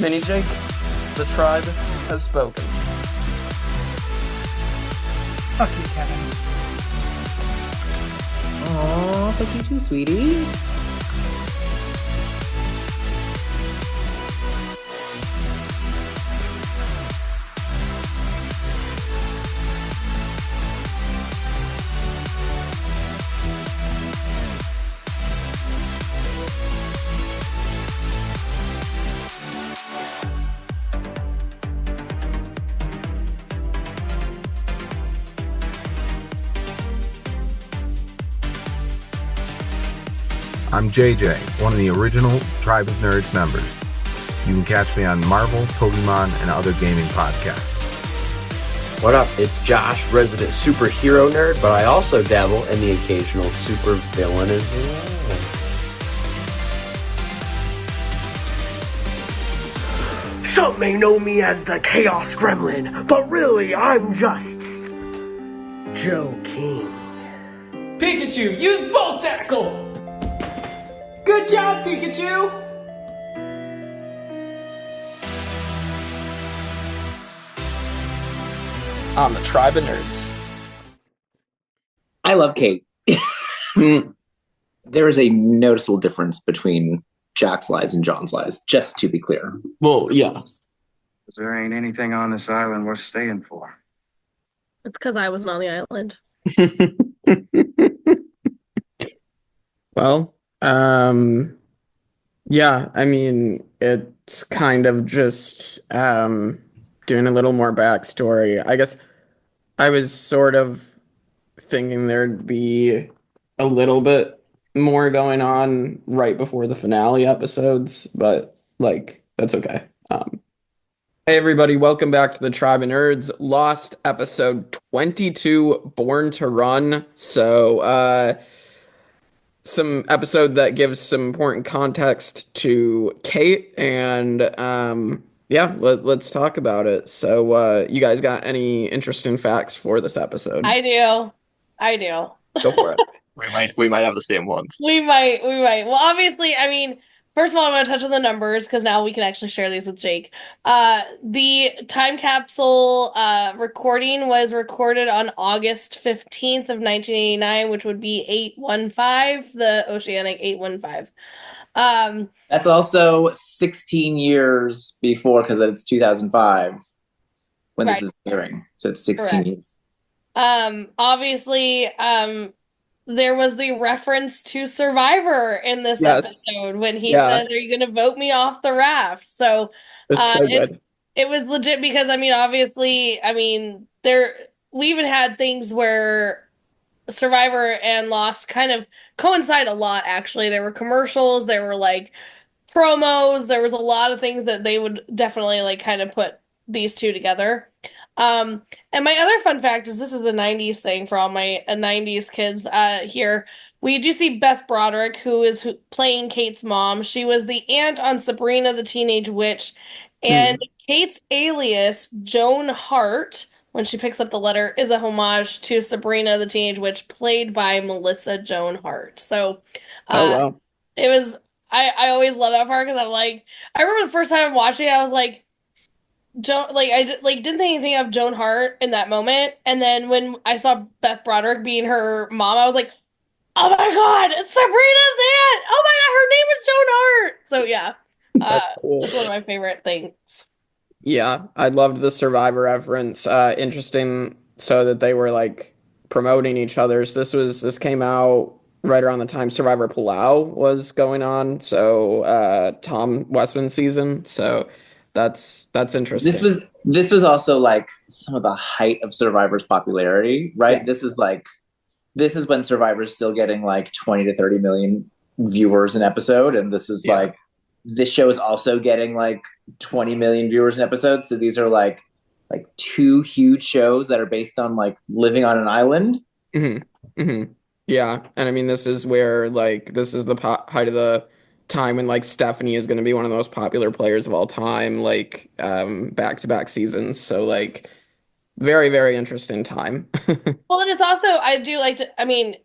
Mini Jake, the tribe has spoken. Fuck you, Kevin. Aw, fuck you too, sweetie. I'm JJ, one of the original Tribe of Nerds members. You can catch me on Marvel, Pokemon, and other gaming podcasts. What up? It's Josh, resident superhero nerd, but I also dabble in the occasional super villain as well. Some may know me as the Chaos Gremlin, but really I'm just Joe King. Pikachu, use Volt Tackle! Good job, Pikachu! On the Tribe of Nerds. I love Kate. There is a noticeable difference between Jack's lies and John's lies, just to be clear. Well, yeah. There ain't anything on this island worth staying for. It's because I wasn't on the island. Well, yeah, I mean, it's kind of just doing a little more backstory. I guess I was sort of thinking there'd be a little bit more going on right before the finale episodes, but like, that's okay. Hey everybody, welcome back to the Tribe of Nerds. Lost episode 22, Born to Run. So, some episode that gives some important context to Kate, and yeah, let's talk about it. So you guys got any interesting facts for this episode? I do. Go for it. We might have the same ones. We might. Well, obviously, I mean, first of all, I'm going to touch on the numbers because now we can actually share these with Jake. The time capsule recording was recorded on August 15th of 1989, which would be 815, the Oceanic 815. That's also 16 years before, because it's 2005 when this is airing. So it's 16 Correct. years. Obviously, there was the reference to Survivor in this episode when he said, "Are you going to vote me off the raft?" So, it's so good. It was legit because, I mean, obviously, I mean, we even had things where Survivor and Lost kind of coincide a lot, actually. There were commercials, there were, like, promos, there was a lot of things that they would definitely, like, kind of put these two together. And my other fun fact is this is a 90s thing for all my 90s kids here. We do see Beth Broderick, who is playing Kate's mom. She was the aunt on Sabrina the Teenage Witch. And Kate's alias, Joan Hart, when she picks up the letter, is a homage to Sabrina the Teenage Witch, played by Melissa Joan Hart. So wow. It was, I always love that part because I'm like, I remember the first time watching it, I was like, Joan, like I didn't think anything of Joan Hart in that moment, and then when I saw Beth Broderick being her mom, I was like, "Oh my god, it's Sabrina's aunt! Oh my god, her name is Joan Hart!" So yeah, Cool. it's one of my favorite things. Yeah, I loved the Survivor reference. Interesting, so that they were like promoting each other's. This came out right around the time Survivor Palau was going on. So Tom Westman season. So. That's interesting. This was also like some of the height of Survivor's popularity, right? Yeah. This is when Survivor's still getting like 20 to 30 million viewers an episode, and this is like this show is also getting like 20 million viewers an episode. So these are like two huge shows that are based on like living on an island. Mm-hmm. Mm-hmm. Yeah, and I mean this is where like this is the height of the time when like Stephanie is going to be one of the most popular players of all time, like back-to-back seasons. So like very, very interesting time. Well, and it's also, I do like to, I mean,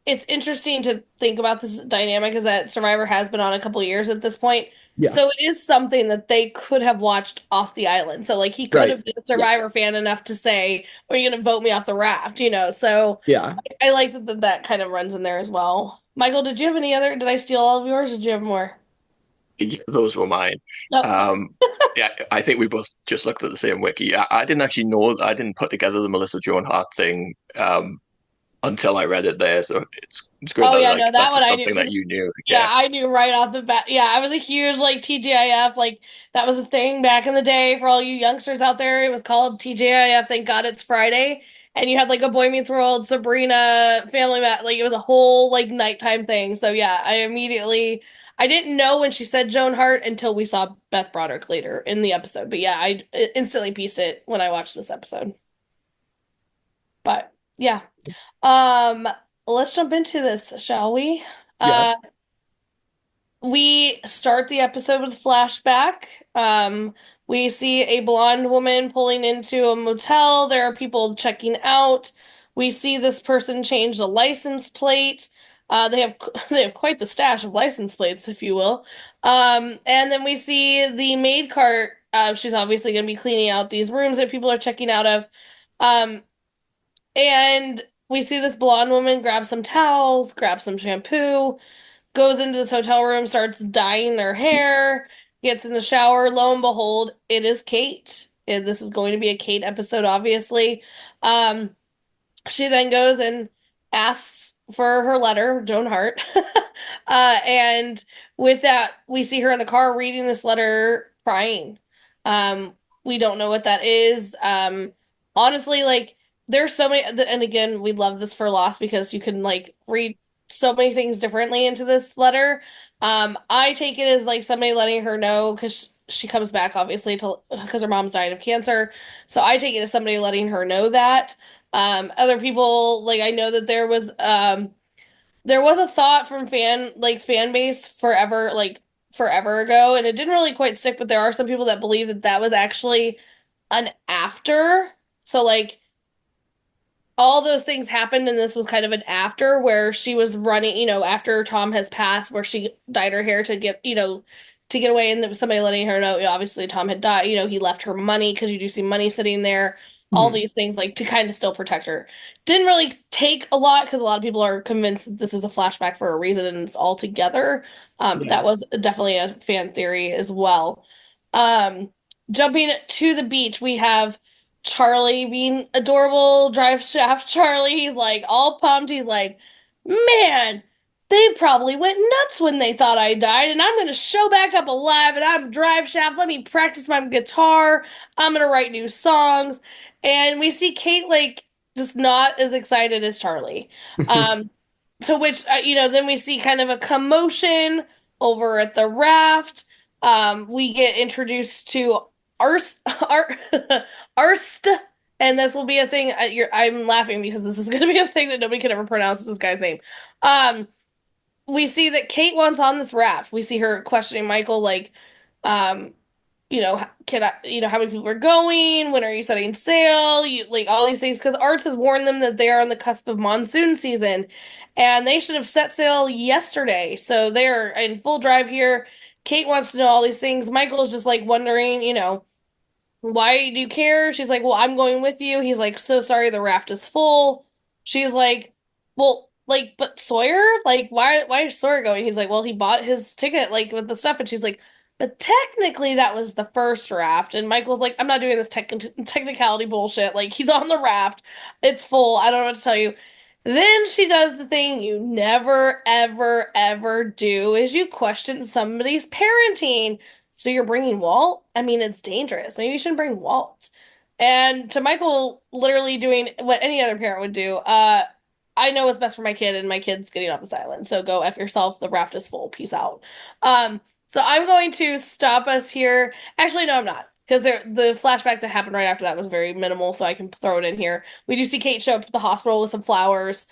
it's interesting to think about this dynamic is that Survivor has been on a couple of years at this point. Yeah. So it is something that they could have watched off the island. So like he could Right. have been a Survivor fan enough to say, "Are you going to vote me off the raft?" You know. So Yeah. I like that kind of runs in there as well. Michael, did you have any other? Did I steal all of yours? Or did you have more? Yeah, those were mine. No, sorry. Yeah, I think we both just looked at the same wiki. I didn't actually know, I didn't put together the Melissa Joan Hart thing until I read it there. So it's good Oh that yeah, like no, that that's one just I knew. something that you knew. Yeah, Yeah. I knew right off the bat. Yeah, I was a huge like TGIF. Like that was a thing back in the day for all you youngsters out there. It was called TGIF. Thank God it's Friday. And you had like a Boy Meets World, Sabrina, Family Mat. Like it was a whole like nighttime thing. So yeah, I didn't know when she said Joan Hart until we saw Beth Broderick later in the episode. But yeah, I instantly pieced it when I watched this episode. But yeah. Um, let's jump into this, shall we? Yes. We start the episode with a flashback. We see a blonde woman pulling into a motel. There are people checking out. We see this person change the license plate. They have they have quite the stash of license plates, if you will. And then we see the maid cart. She's obviously going to be cleaning out these rooms that people are checking out of. Um, and we see this blonde woman grab some towels, grab some shampoo, goes into this hotel room, starts dyeing their hair, gets in the shower. Lo and behold, it is Kate. And this is going to be a Kate episode, obviously. Um, she then goes and asks for her letter, Joan Hart. And with that, we see her in the car reading this letter, crying. Um, we don't know what that is. Honestly, like, there's so many, and again, we love this for Lost because you can, like, read so many things differently into this letter. I take it as, like, somebody letting her know because she comes back, obviously, to because her mom's died of cancer. So I take it as somebody letting her know that. Other people, like I know that there was a thought from fan base forever ago, and it didn't really quite stick, but there are some people that believe that that was actually an after. So like all those things happened and this was kind of an after where she was running, after Tom has passed, where she dyed her hair to get away, and there was somebody letting her know, obviously Tom had died, he left her money because you do see money sitting there, all Mhm. these things like to kind of still protect her. Didn't really take a lot because a lot of people are convinced that this is a flashback for a reason and it's all together. Yeah. That was definitely a fan theory as well. Um, Jumping to the beach, we have Charlie being adorable, drive shaft Charlie. He's like all pumped. He's like, man, they probably went nuts when they thought I died, and I'm gonna show back up alive, and I'm drive shaft. Let me practice my guitar. I'm gonna write new songs. And we see Kate like just not as excited as Charlie. Um, to which then we see kind of a commotion over at the raft. We get introduced to Arst, Arst, and this will be a thing. I'm laughing because this is going to be a thing that nobody can ever pronounce this guy's name. We see that Kate wants on this raft. We see her questioning Michael, like, um, can I, how many people are going? When are you setting sail? You like all these things because Arts has warned them that they are on the cusp of monsoon season, and they should have set sail yesterday. So they're in full drive here. Kate wants to know all these things. Michael's just like wondering, why do you care? She's like, well, I'm going with you. He's like, so sorry, the raft is full. She's like, well, like, but Sawyer, like, why is Sawyer going? He's like, well, he bought his ticket, like, with the stuff. And she's like, but technically that was the first raft. And Michael's like, I'm not doing this technicality bullshit. Like, he's on the raft. It's full. I don't know what to tell you. Then she does the thing you never, ever, ever do is you question somebody's parenting. So you're bringing Walt? I mean, it's dangerous. Maybe you shouldn't bring Walt. And to Michael literally doing what any other parent would do, I know what's best for my kid and my kid's getting off this island. So go F yourself. The raft is full. Peace out. So I'm going to stop us here. Actually, no, I'm not. Because the flashback that happened right after that was very minimal, so I can throw it in here. We do see Kate show up to the hospital with some flowers.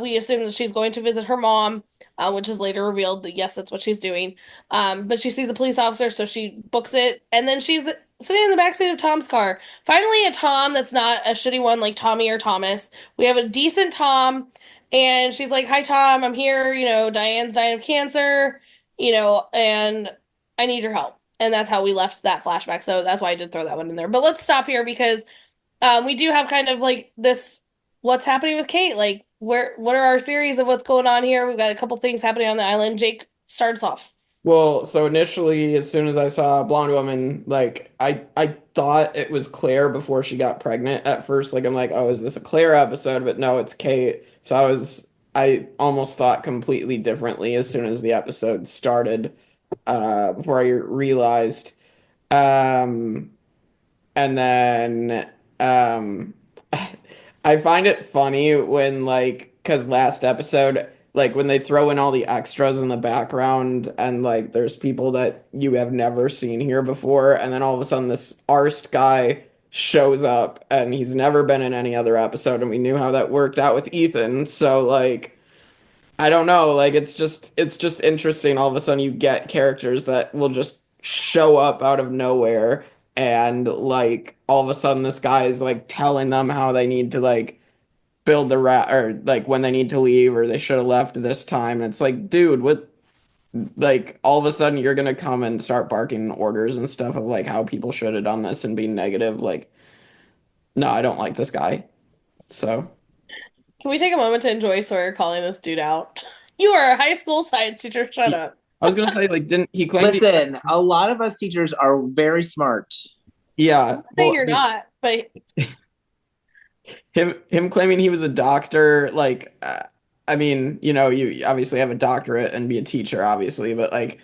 We assume that she's going to visit her mom, which is later revealed that yes, that's what she's doing. But she sees a police officer, so she books it, and then she's sitting in the backseat of Tom's car. Finally, a Tom that's not a shitty one like Tommy or Thomas. We have a decent Tom, and she's like, "Hi, Tom, I'm here. Diane's dying of cancer. And I need your help. And that's how we left that flashback. So that's why I did throw that one in there. But let's stop here because we do have kind of like this what's happening with Kate? Like what are our theories of what's going on here? We've got a couple things happening on the island. Jake starts off. Well, so initially, as soon as I saw a blonde woman, like I thought it was Claire before she got pregnant at first. Like I'm like, oh, is this a Claire episode? But no, it's Kate. So I almost thought completely differently as soon as the episode started, before I realized. Um, and then I find it funny when like because last episode like when they throw in all the extras in the background and like there's people that you have never seen here before and then all of a sudden this Arst guy shows up and he's never been in any other episode and we knew how that worked out with Ethan. So like I don't know, like it's just interesting all of a sudden you get characters that will just show up out of nowhere and like all of a sudden this guy is like telling them how they need to like build the or like when they need to leave or they should have left this time. And it's like, dude, what like all of a sudden you're gonna come and start barking orders and stuff of like how people should have done this and being negative. Like, no, I don't like this guy. So Can we take a moment to enjoy Sawyer calling this dude out? You are a high school science teacher. Shut up. I was gonna say like didn't he claim Listen, a lot of us teachers are very smart. Yeah. Well, you're not, but him claiming he was a doctor, like, I mean, you know, you obviously have a doctorate and be a teacher, obviously, but like,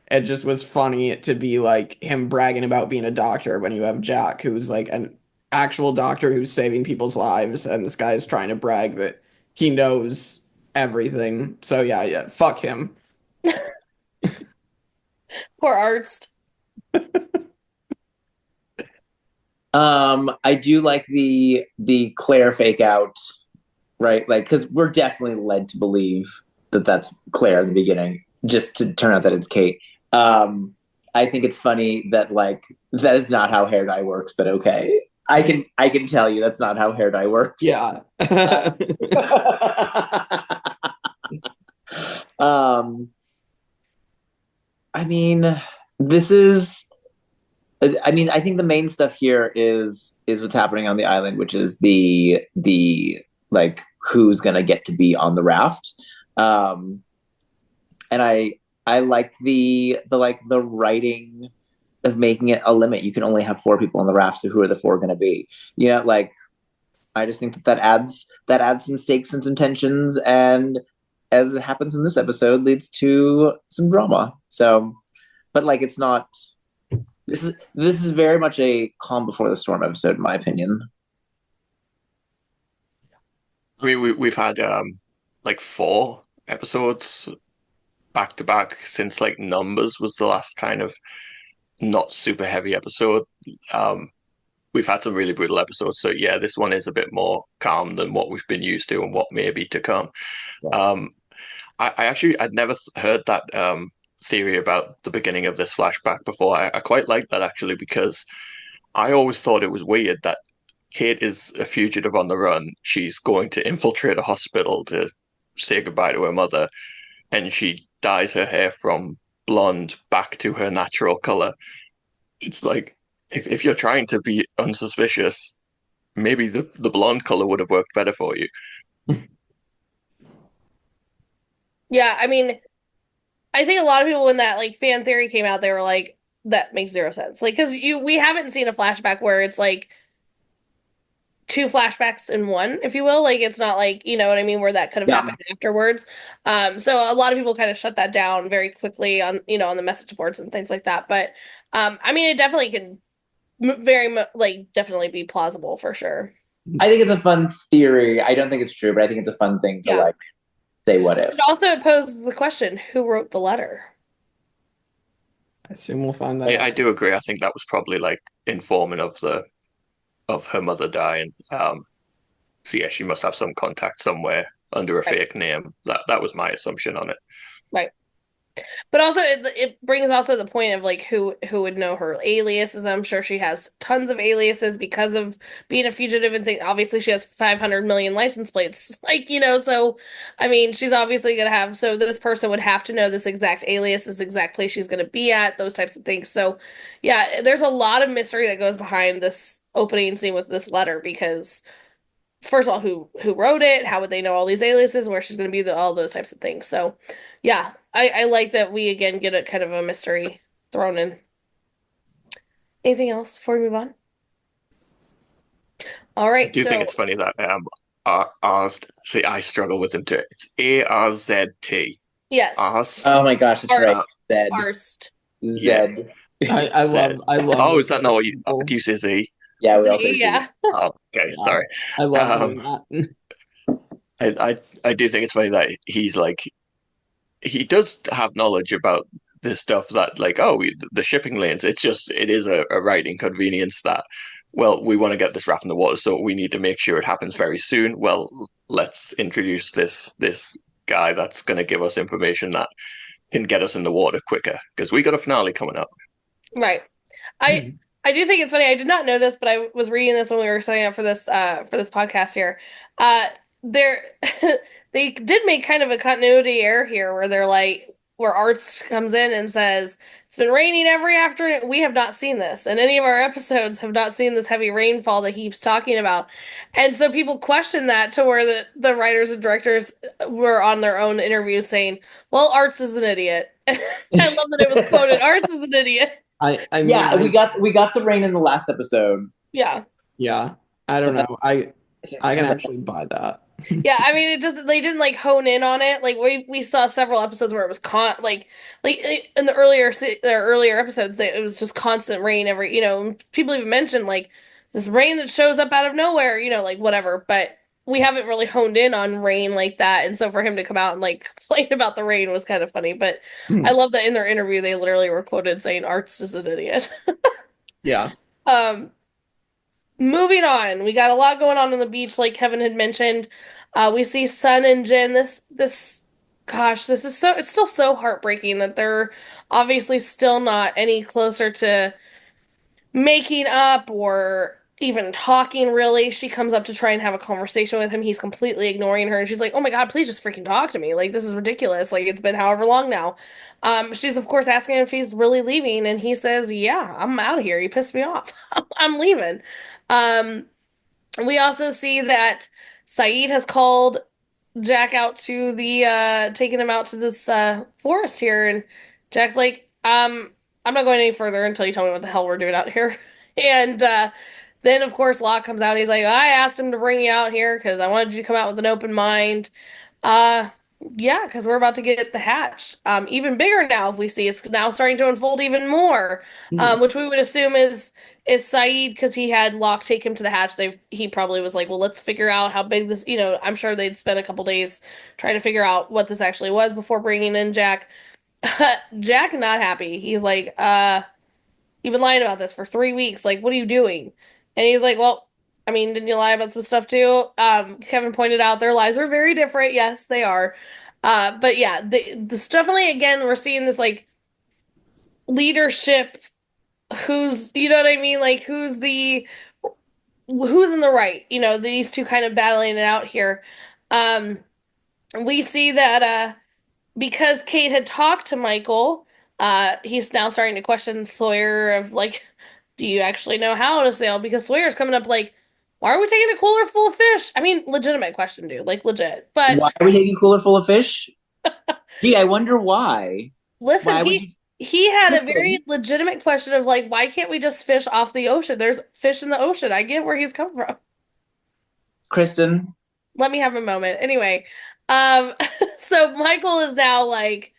it just was funny to be like him bragging about being a doctor when you have Jack, who's like an actual doctor who's saving people's lives, and this guy's trying to brag that he knows everything. So yeah, fuck him. poor Arst. I do like the Claire fake out, right? Like, because we're definitely led to believe that that's Claire in the beginning, just to turn out that it's Kate. I think it's funny that like that is not how hair dye works, but okay. I can tell you that's not how hair dye works. Yeah. I mean, this is. I mean, I think the main stuff here is what's happening on the island, which is the like who's gonna get to be on the raft, and I like the writing of making it a limit. You can only have 4 people on the raft, so who are the 4 gonna be? You know, like I just think that adds some stakes and some tensions, and as it happens in this episode, leads to some drama. So, but like it's not. This is very much a calm before the storm episode, in my opinion. I mean, we've had like 4 episodes back to back since like Numbers was the last kind of not super heavy episode. We've had some really brutal episodes, so yeah, this one is a bit more calm than what we've been used to and what may be to come. Yeah. I'd never heard that theory about the beginning of this flashback before. I quite like that actually, because I always thought it was weird that Kate is a fugitive on the run. She's going to infiltrate a hospital to say goodbye to her mother, and she dyes her hair from blonde back to her natural color. It's like if you're trying to be unsuspicious, maybe the blonde color would have worked better for you. Yeah, I mean, I think a lot of people when that like fan theory came out, they were like, that makes 0 sense. Like, because we haven't seen a flashback where it's like 2 flashbacks in one, if you will. Like, it's not like, you know what I mean, where that could have happened afterwards. So a lot of people kind of shut that down very quickly on, you know, on the message boards and things like that. But I mean, it definitely can definitely be plausible for sure. I think it's a fun theory. I don't think it's true, but I think it's a fun thing to like say what if. But also it poses the question, who wrote the letter? I assume we'll find that out. I do agree. I think that was probably like informing of her mother dying. So yeah, she must have some contact somewhere under a fake name. That was my assumption on it. Right. But also, it brings also the point of like who would know her aliases. I'm sure she has tons of aliases because of being a fugitive and thing. Obviously, she has 500 million license plates. Like, so I mean, she's obviously gonna have. So this person would have to know this exact alias, this exact place she's gonna be at, those types of things. So, yeah, there's a lot of mystery that goes behind this opening scene with this letter because first of all, who wrote it? How would they know all these aliases? Where she's going to be? All those types of things. So, yeah, I like that we again get a kind of a mystery thrown in. Anything else before we move on? All I right, do think it's funny that see, I struggle with them too. It's ARZT. Yes. Ars. Oh my gosh, that's right. Zed. Arst. Zed. I love. Oh, is that not what you do? You say Z? Yeah, we all say Z, Z. yeah. Oh, okay, sorry. I love doing that. I do think it's funny that he's like, he does have knowledge about this stuff that like, the shipping lanes. It is a right inconvenience that, well, we want to get this raft in the water, so we need to make sure it happens very soon. Well, let's introduce this guy that's going to give us information that can get us in the water quicker because we got a finale coming up. Right. I do think it's funny. I did not know this, but I was reading this when we were setting up for this podcast here. There they did make kind of a continuity error here where they're like where Arts comes in and says it's been raining every afternoon. We have not seen this, and any of our episodes have not seen this heavy rainfall that he's talking about. And so people question that to where the writers and directors were on their own interviews saying, "Well, Arts is an idiot." I love that it was quoted. Arts is an idiot. We got the rain in the last episode. Yeah. Yeah. I don't know. I can actually buy that. Yeah, I mean, they didn't like hone in on it. Like we saw several episodes where it was like in the earlier episodes it was just constant rain every, people even mentioned like this rain that shows up out of nowhere, like whatever, but we haven't really honed in on rain like that. And so for him to come out and like complain about the rain was kind of funny, but I love that in their interview they literally were quoted saying Arts is an idiot. Yeah. Moving on, we got a lot going on the beach, like Kevin had mentioned. We see Sun and Jin. Gosh, it's still so heartbreaking that they're obviously still not any closer to making up or even talking, really. She comes up to try and have a conversation with him. He's completely ignoring her, and she's like, "Oh my God, please just freaking talk to me. Like, this is ridiculous. Like, it's been however long now." She's, of course, asking him if he's really leaving, and he says, "Yeah, I'm out of here. You pissed me off. I'm leaving." We also see that Saeed has called Jack out to taking him out to this forest here, and Jack's like, I'm not going any further until you tell me what the hell we're doing out here." And then, of course, Locke comes out. He's like, "I asked him to bring you out here because I wanted you to come out with an open mind." Yeah, because we're about to get the hatch. Even bigger now, if we see it's now starting to unfold even more, which we would assume is Saeed because he had Locke take him to the hatch. He probably was like, well, let's figure out how big this. I'm sure they'd spend a couple days trying to figure out what this actually was before bringing in Jack. Jack not happy. He's like, "You've been lying about this for 3 weeks. Like, what are you doing?" And he's like, "Well, I mean, didn't you lie about some stuff too?" Kevin pointed out their lies are very different. Yes, they are. But yeah, this definitely, again, we're seeing this like leadership. You know what I mean? Like, who's in the right? These two kind of battling it out here. We see that because Kate had talked to Michael, he's now starting to question Sawyer of like, do you actually know how to sail? Because Sawyer's coming up like, why are we taking a cooler full of fish? I mean, legitimate question, dude. Like, legit. But why are we taking a cooler full of fish? Gee, I wonder why. Listen, he had a very legitimate question of like, why can't we just fish off the ocean? There's fish in the ocean. I get where he's coming from. Kristin. Let me have a moment. Anyway, so Michael is now like,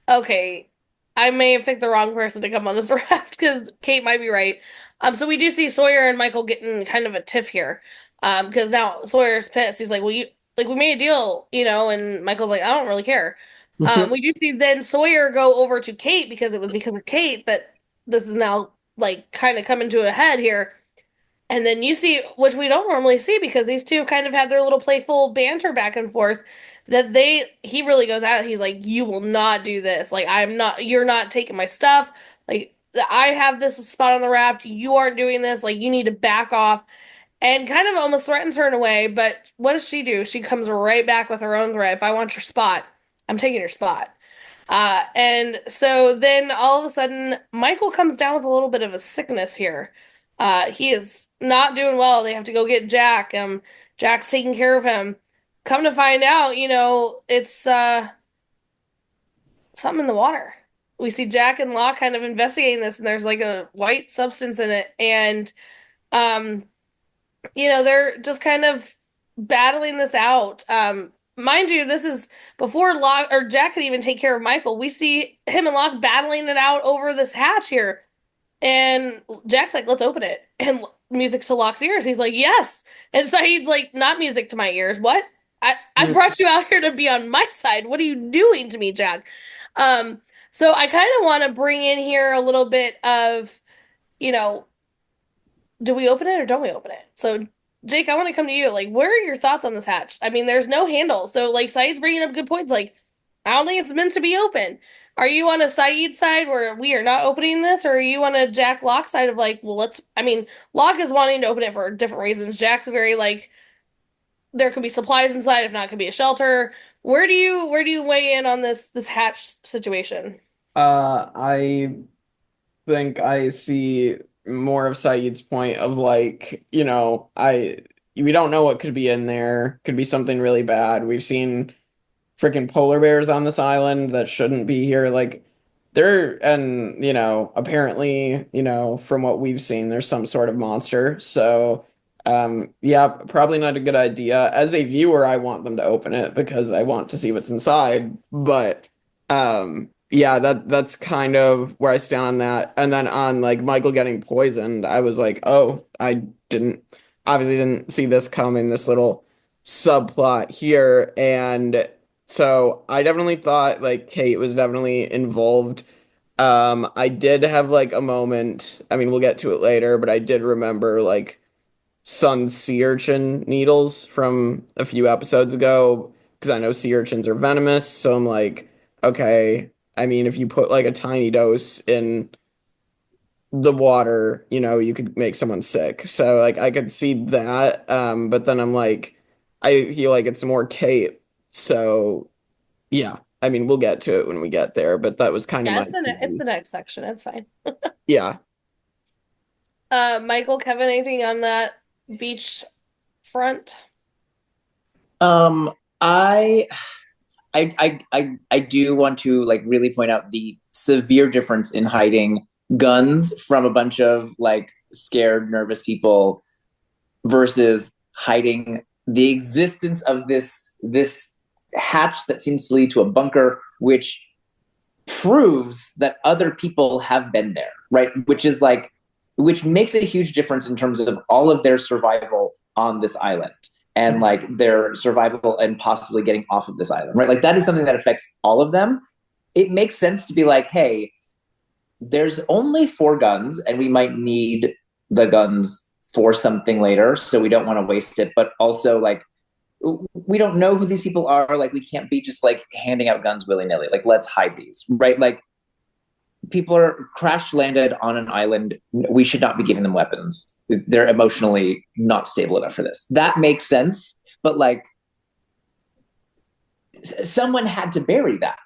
okay, I may have picked the wrong person to come on this raft because Kate might be right. So we do see Sawyer and Michael getting kind of a tiff here. Because now Sawyer's pissed. He's like, well, we made a deal, and Michael's like, I don't really care. We do see then Sawyer go over to Kate because it was because of Kate that this is now like kind of coming to a head here. And then you see, which we don't normally see because these two kind of had their little playful banter back and forth. that he really goes out. He's like, you will not do this. Like, you're not taking my stuff. Like, I have this spot on the raft. You aren't doing this. Like, you need to back off. And kind of almost threatens her in a way, but what does she do? She comes right back with her own threat. If I want your spot, I'm taking your spot. And so then all of a sudden, Michael comes down with a little bit of a sickness here. He is not doing well. They have to go get Jack. Jack's taking care of him. Come to find out, it's something in the water. We see Jack and Locke kind of investigating this, and there's like a white substance in it. And they're just kind of battling this out. Mind you, this is before Locke or Jack could even take care of Michael. We see him and Locke battling it out over this hatch here. And Jack's like, let's open it. And music to Locke's ears. He's like, yes. And Saeed's like, not music to my ears. What? I brought you out here to be on my side. What are you doing to me, Jack? So I kind of want to bring in here a little bit of, do we open it or don't we open it? So, Jake, I want to come to you. Like, where are your thoughts on this hatch? I mean, there's no handle. So, like, Saeed's bringing up good points. Like, I don't think it's meant to be open. Are you on a Saeed side where we are not opening this? Or are you on a Jack Locke side of like, well, Locke is wanting to open it for different reasons. Jack's very like, there could be supplies inside. If not, it could be a shelter. Where do you weigh in on this hatch situation? I think I see more of Saeed's point of like, we don't know what could be in there. Could be something really bad. We've seen freaking polar bears on this island that shouldn't be here. Like apparently, from what we've seen, there's some sort of monster. So, yeah, probably not a good idea. As a viewer, I want them to open it because I want to see what's inside. But, yeah, that's kind of where I stand on that. And then on like Michael getting poisoned, I was like, oh, I obviously didn't see this coming, this little subplot here. And so I definitely thought like Kate was definitely involved. I did have like a moment, I mean, we'll get to it later, but I did remember like Sun's sea urchin needles from a few episodes ago because I know sea urchins are venomous. So I'm like, okay, I mean, if you put like a tiny dose in the water, you could make someone sick. So like I could see that. But then I'm like, I feel like it's more Kate. So yeah, I mean, we'll get to it when we get there, but that was kind of it's the next section. It's fine. Yeah. Michael, Kevin, anything on that beach front? I do want to like really point out the severe difference in hiding guns from a bunch of like scared, nervous people versus hiding the existence of this hatch that seems to lead to a bunker, which proves that other people have been there, right? Which makes a huge difference in terms of all of their survival on this island and like their survival and possibly getting off of this island, right? Like that is something that affects all of them. It makes sense to be like, hey, there's only 4 guns and we might need the guns for something later. So we don't want to waste it. But also like, we don't know who these people are. Like we can't be just like handing out guns willy-nilly. Like let's hide these, right? Like people are crash landed on an island. We should not be giving them weapons. They're emotionally not stable enough for this. That makes sense. But like someone had to bury that.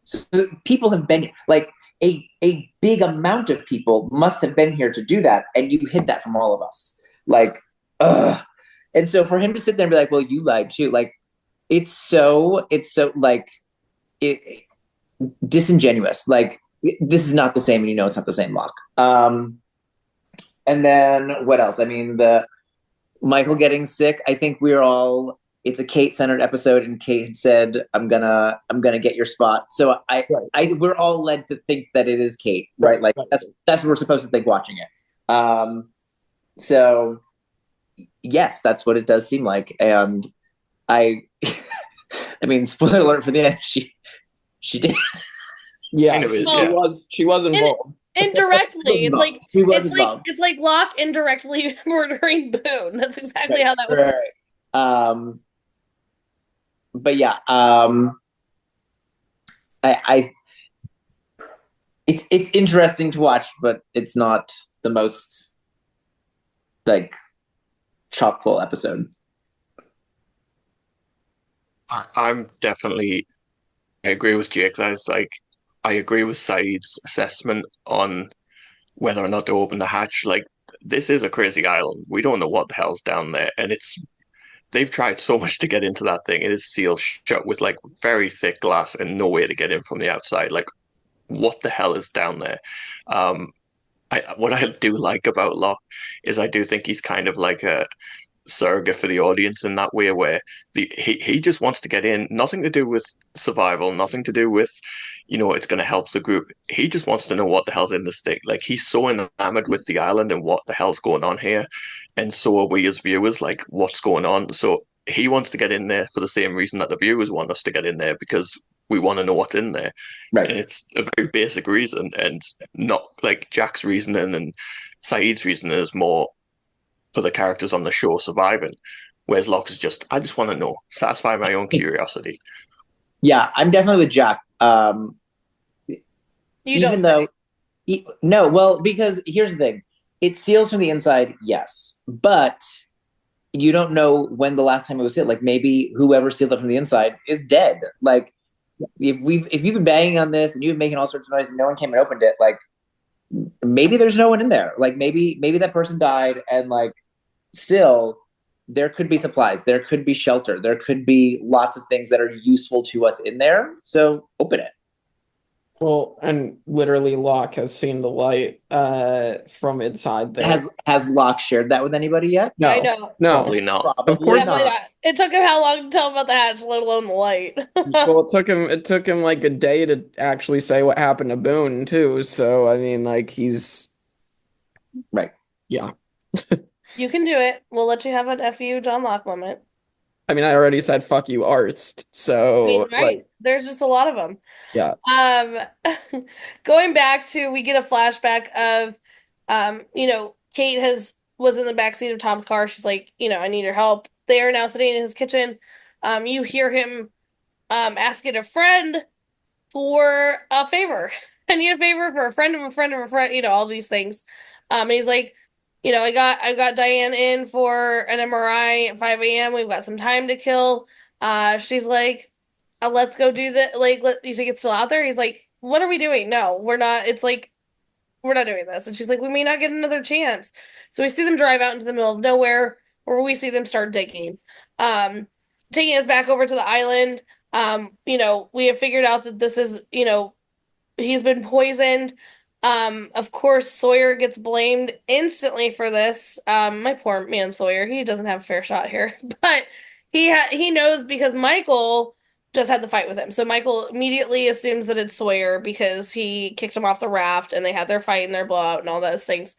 So people have been like a big amount of people must have been here to do that. And you hid that from all of us. Like, ugh. And so for him to sit there and be like, well, you lied too. Like, it's so like disingenuous. Like this is not the same. And it's not the same Locke. And then what else? I mean, the Michael getting sick. I think it's a Kate centered episode and Kate had said, I'm gonna get your spot. So we're all led to think that it is Kate, right? Like that's what we're supposed to think watching it. So yes, that's what it does seem like. And I mean, spoiler alert for the end, she did. Yeah, Kind of is, she was involved. Indirectly, it's like Locke indirectly murdering Boone. That's exactly how that works. Right. but yeah, I it's interesting to watch, but it's not the most like chock full episode. I'm definitely. I agree with Jake. I agree with Saeed's assessment on whether or not to open the hatch. Like, this is a crazy island. We don't know what the hell's down there, and they've tried so much to get into that thing. It is sealed shut with like very thick glass and no way to get in from the outside. Like, what the hell is down there? Um, what I do like about Locke is I do think he's kind of like a surrogate for the audience in that way, where he just wants to get in, nothing to do with survival, nothing to do with, it's going to help the group. He just wants to know what the hell's in this thing. Like, he's so enamored with the island and what the hell's going on here, and so are we as viewers. Like, what's going on? So he wants to get in there for the same reason that the viewers want us to get in there, because we want to know what's in there. Right. And it's a very basic reason, and not like Jack's reasoning and Saeed's reasoning is more for the characters on the show surviving. Whereas Locke is just, I just want to know, satisfy my own curiosity. Yeah, I'm definitely with Jack. Even though, no, well, because here's the thing: it seals from the inside, yes, but you don't know when the last time it was sealed. Like, maybe whoever sealed it from the inside is dead. Like, if you've been banging on this and you've been making all sorts of noise and no one came and opened it, like, maybe there's no one in there. Like, maybe that person died, and like, still there could be supplies, there could be shelter, there could be lots of things that are useful to us in there. So open it. Well, and literally Locke has seen the light from inside there. Has Locke shared that with anybody yet? No. I know. No. Probably not. Of course Definitely not. not. It took him how long to tell him about the hatch, let alone the light? Well, it took him like a day to actually say what happened to Boone too. So I mean, like, he's right. Yeah. You can do it. We'll let you have an FU John Locke moment. I mean, I already said fuck you, Arzt. So I mean, right. like, There's just a lot of them. yeah. Going back to, we get a flashback of, Kate was in the backseat of Tom's car. She's like, I need your help. They are now sitting in his kitchen. You hear him asking a friend for a favor. I need a favor for a friend of a friend of a friend, all these things. And he's like, I got Diane in for an MRI at 5 a.m. We've got some time to kill. She's like, let's go do that. Like, you think it's still out there? He's like, what are we doing? No, we're not. It's like, we're not doing this. And she's like, we may not get another chance. So we see them drive out into the middle of nowhere, where we see them start digging. Taking us back over to the island. We have figured out that this is, he's been poisoned. Of course, Sawyer gets blamed instantly for this. My poor man Sawyer, he doesn't have a fair shot here, but he knows, because Michael just had the fight with him. So Michael immediately assumes that it's Sawyer because he kicked him off the raft and they had their fight and their blowout and all those things.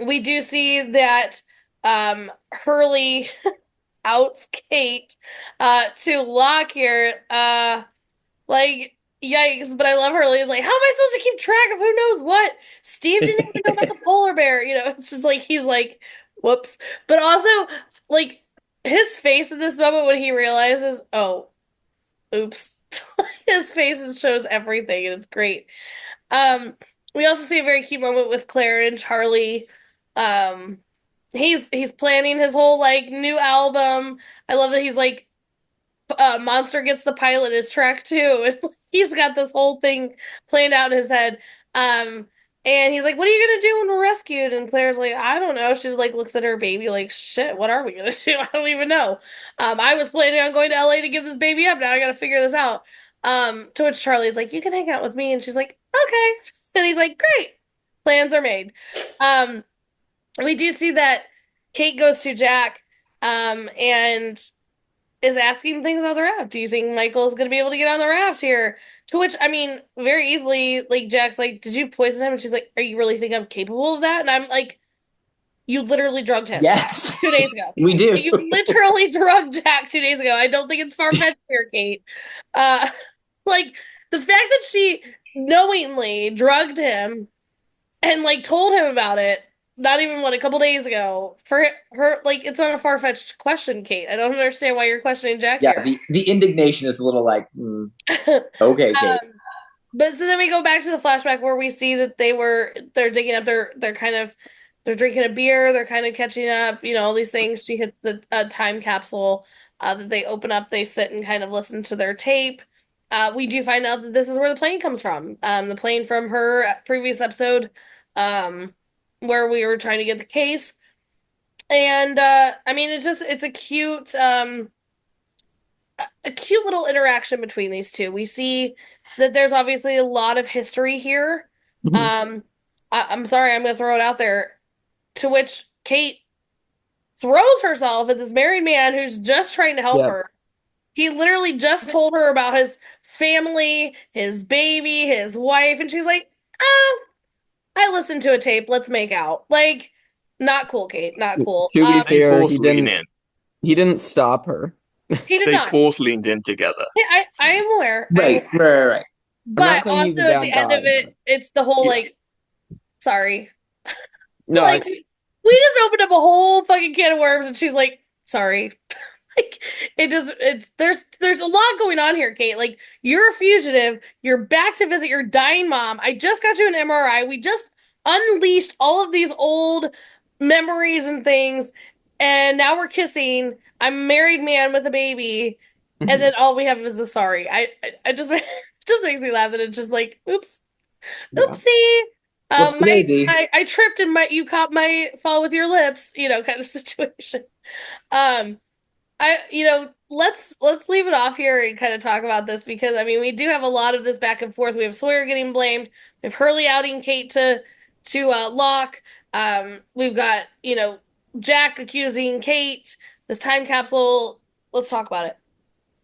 We do see that Hurley outs Kate to Locke here. Like, yikes, but I love Hurley. It's like, how am I supposed to keep track of who knows what? Steve didn't even know about the polar bear. It's just like, he's like, whoops. But also, like, his face in this moment when he realizes, oh, oops. His face shows everything, and it's great. We also see a very cute moment with Claire and Charlie. He's planning his whole, like, new album. I love that he's like, Monster Gets the Pilot is track 2, and he's got this whole thing planned out in his head. And he's like, what are you gonna do when we're rescued? And Claire's like, I don't know. She's like, looks at her baby like, shit, what are we gonna do? I don't even know. I was planning on going to LA to give this baby up. Now I gotta figure this out. To which Charlie's like, you can hang out with me. And she's like, okay. And he's like, great. Plans are made. We do see that Kate goes to Jack, and is asking things on the raft. Do you think Michael's gonna be able to get on the raft here? To which, I mean, very easily, like, Jack's like, did you poison him? And she's like, are you really think I'm capable of that? And I'm like, you literally drugged him. Yes. 2 days ago. We do. You literally drugged Jack 2 days ago. I don't think it's far-fetched here, Kate. Like, the fact that she knowingly drugged him and, like, told him about it, not even a couple days ago. For her, like, it's not a far-fetched question, Kate. I don't understand why you're questioning Jack Yeah, here. the indignation is a little like, okay, Kate. But so then we go back to the flashback where we see that they're digging up, they're drinking a beer, they're kind of catching up, all these things. She hits the time capsule that they open up, they sit and kind of listen to their tape. We do find out that this is where the plane comes from. The plane from her previous episode, where we were trying to get the case. And I mean, it's a cute little interaction between these two. We see that there's obviously a lot of history here. I'm sorry, I'm going to throw it out there. To which Kate throws herself at this married man who's just trying to help her. He literally just told her about his family, his baby, his wife, and she's like, I listened to a tape. Let's make out. Like, not cool, Kate. Not cool. To be fair, both lean in. He didn't stop her. He did They not. both leaned in together. Yeah, I am aware. Right. But also at the end of it, it's the whole sorry. No, like we just opened up a whole fucking can of worms, and she's like, sorry. Like there's a lot going on here, Kate. Like, you're a fugitive. You're back to visit your dying mom. I just got you an MRI. We just unleashed all of these old memories and things, and now we're kissing. I'm a married man with a baby, and then all we have is the sorry. I just it just makes me laugh that it's just like, oops, oopsie. I tripped and you caught my fall with your lips, kind of situation. Let's leave it off here and kind of talk about this, because I mean, we do have a lot of this back and forth. We have Sawyer getting blamed. We have Hurley outing Kate to Locke. We've got Jack accusing Kate. This time capsule. Let's talk about it.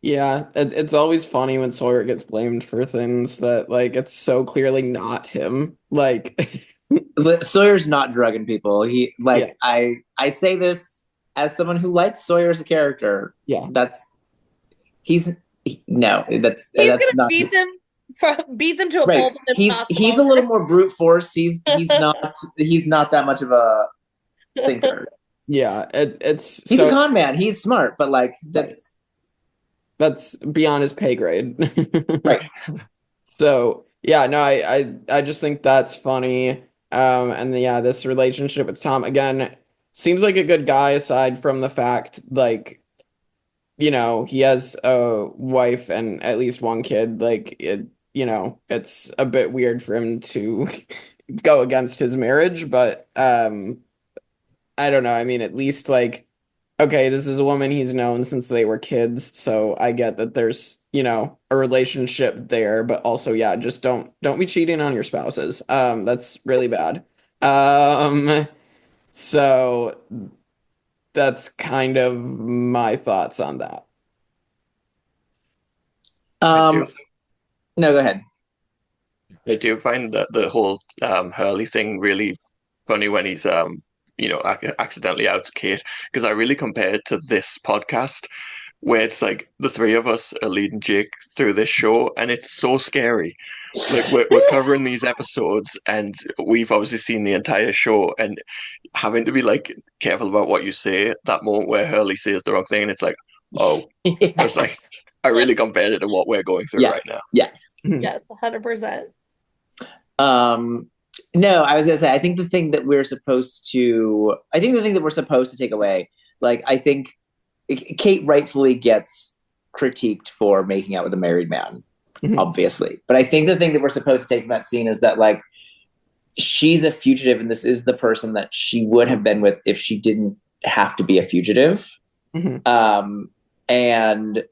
Yeah, it's always funny when Sawyer gets blamed for things that, like, it's so clearly not him. Like, Sawyer's not drugging people. I say this as someone who likes Sawyer as a character. Yeah, he's not gonna beat them to a pulp. He's a little more brute force. He's not that much of a thinker. Yeah, he's a con man. He's smart, but like that's beyond his pay grade. Right. So yeah, no, I just think that's funny. And yeah, this relationship with Tom, again, seems like a good guy, aside from the fact, like, he has a wife and at least one kid. Like, it's a bit weird for him to go against his marriage, but I don't know. I mean, at least, like, okay, this is a woman he's known since they were kids, so I get that there's, a relationship there, but also, yeah, just don't be cheating on your spouses. That's really bad. So that's kind of my thoughts on that. No, go ahead. I do find that the whole Hurley thing really funny when he's accidentally out Kate, because I really compare it to this podcast where it's like the three of us are leading Jake through this show, and it's so scary. Like, we're covering these episodes, and we've obviously seen the entire show, and having to be like careful about what you say. That moment where Hurley says the wrong thing, and it's like, oh, it's like I really compared it to what we're going through right now. Yes, 100%. No, I was gonna say, I think the thing that we're supposed to take away, like, I think Kate rightfully gets critiqued for making out with a married man, obviously. But I think the thing that we're supposed to take from that scene is that, like, she's a fugitive, and this is the person that she would have been with if she didn't have to be a fugitive. And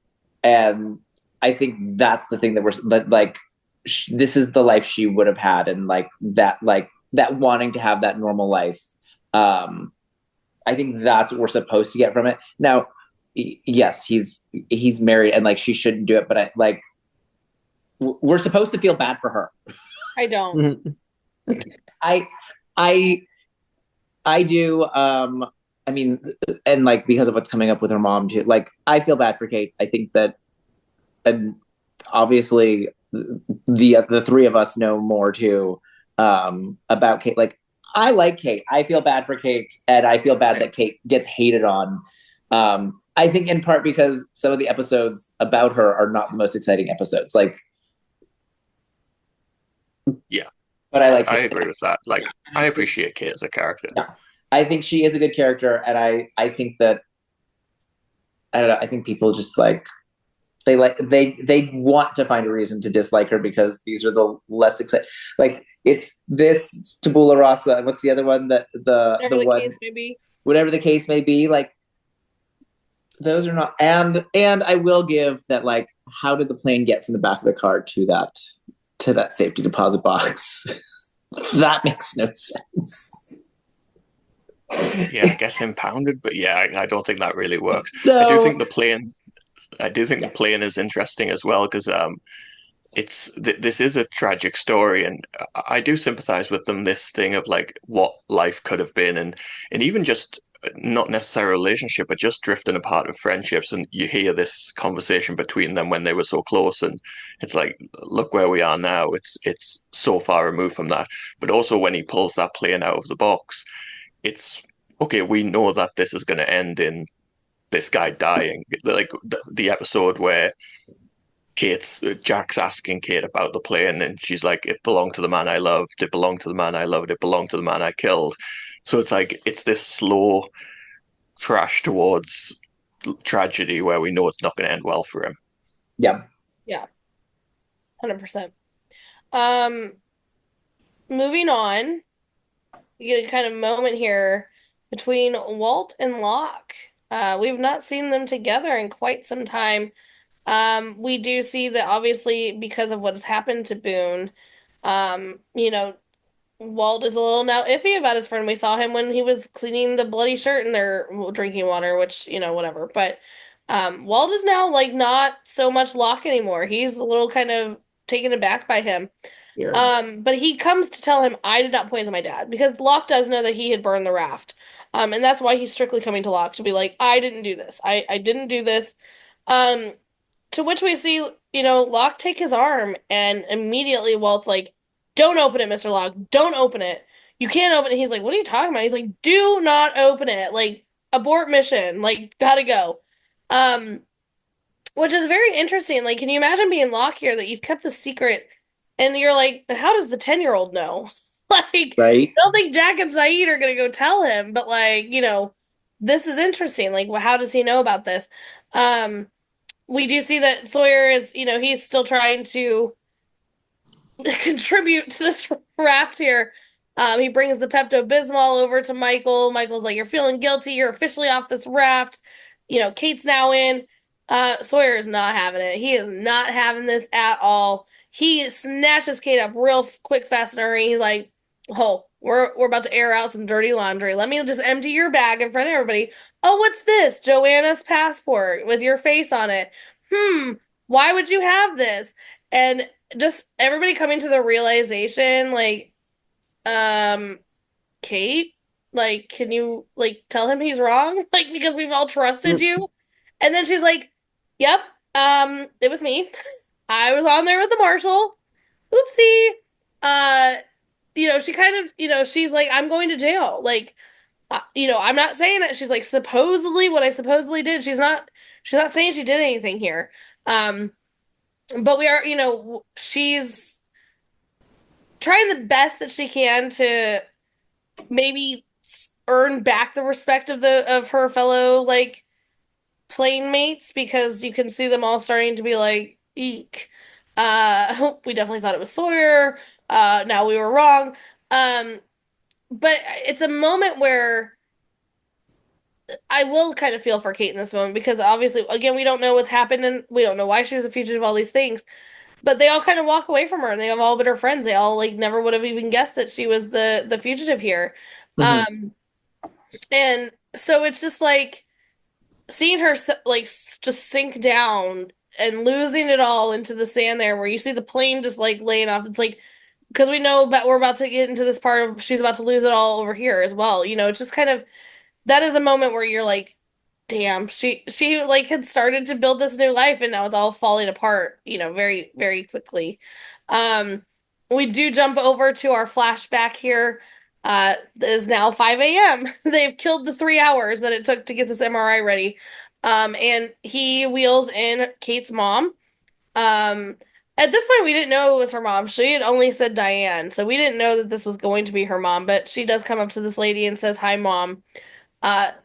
I think that's the thing that this is the life she would have had, and that wanting to have that normal life. I think that's what we're supposed to get from it. Now, yes, he's married, and like, she shouldn't do it, but we're supposed to feel bad for her. I don't. I do. I mean, and like, because of what's coming up with her mom too, like, I feel bad for Kate. I think that, and obviously the three of us know more too about Kate. Like, I like Kate. I feel bad for Kate, and I feel bad that Kate gets hated on. I think in part because some of the episodes about her are not the most exciting episodes. Like, yeah, but I like. I agree with that. Like, I appreciate Kate as a character. Yeah, I think she is a good character, and I think that I don't know. I think people just like they want to find a reason to dislike her because these are the less exciting. Like it's Tabula Rasa, and what's the other one that Whatever the one case may be. Whatever the case may be, like those are not. And I will give that. Like, how did the plane get from the back of the car to that safety deposit box? That makes no sense. Yeah, I guess impounded, but yeah, I don't think that really works. So, I do think the plane is interesting as well because this is a tragic story, and I do sympathize with them. This thing of like what life could have been, and even just not necessarily a relationship, but just drifting apart of friendships. And you hear this conversation between them when they were so close, and it's like, look where we are now. It's so far removed from that. But also when he pulls that plane out of the box, it's okay. We know that this is going to end in this guy dying. Like the episode where Jack's asking Kate about the plane, and she's like, "It belonged to the man I loved. It belonged to the man I loved. It belonged to the man I killed." So it's like it's this slow crash towards tragedy where we know it's not going to end well for him. Yeah. 100%. Moving on, you get a kind of moment here between Walt and Locke. We've not seen them together in quite some time. We do see that obviously because of what has happened to Boone, Walt is a little now iffy about his friend. We saw him when he was cleaning the bloody shirt in their drinking water, which, whatever. But Walt is now like not so much Locke anymore. He's a little kind of taken aback by him. But he comes to tell him, I did not poison my dad, because Locke does know that he had burned the raft. And that's why he's strictly coming to Locke to be like, I didn't do this. I didn't do this. To which we see, Locke take his arm, and immediately Walt's like, don't open it, Mr. Locke. Don't open it. You can't open it. He's like, what are you talking about? He's like, do not open it. Like, abort mission. Like, gotta go. Which is very interesting. Like, can you imagine being Locke here, that you've kept the secret, and you're like, but how does the 10-year-old know? Like, right? I don't think Jack and Saeed are gonna go tell him, but like, this is interesting. Like, well, how does he know about this? We do see that Sawyer is, he's still trying to contribute to this raft here. He brings the Pepto-Bismol over to Michael. Michael's like, you're feeling guilty. You're officially off this raft. Kate's now in. Sawyer is not having it. He is not having this at all. He snatches Kate up real quick, fast, and hurry. He's like, oh, we're about to air out some dirty laundry. Let me just empty your bag in front of everybody. Oh, what's this? Joanna's passport with your face on it. Why would you have this? And just everybody coming to the realization, like, Kate, like, can you, like, tell him he's wrong? Like, because we've all trusted you. And then she's like, yep, it was me. I was on there with the marshal. Oopsie. She kind of, she's like, I'm going to jail. Like, I'm not saying that. She's like, supposedly what I supposedly did. She's not saying she did anything here. But we are, she's trying the best that she can to maybe earn back the respect of her fellow, like, plane mates, because you can see them all starting to be like, eek. We definitely thought it was Sawyer. Now we were wrong. But it's a moment where I will kind of feel for Kate in this moment, because obviously, again, we don't know what's happened, and we don't know why she was a fugitive, all these things. But they all kind of walk away from her, and they have all been her friends. They all, like, never would have even guessed that she was the fugitive here. Mm-hmm. And so it's just like seeing her, like, just sink down and losing it all into the sand there, where you see the plane just, like, laying off. It's like, because we know we're about to get into this part of she's about to lose it all over here as well. It's just kind of, that is a moment where you're like, damn, she like had started to build this new life, and now it's all falling apart, very, very quickly. We do jump over to our flashback here. Is now 5 a.m. They've killed the 3 hours that it took to get this MRI ready. And he wheels in Kate's mom. At this point, we didn't know it was her mom. She had only said Diane, so we didn't know that this was going to be her mom. But she does come up to this lady and says, "Hi, mom."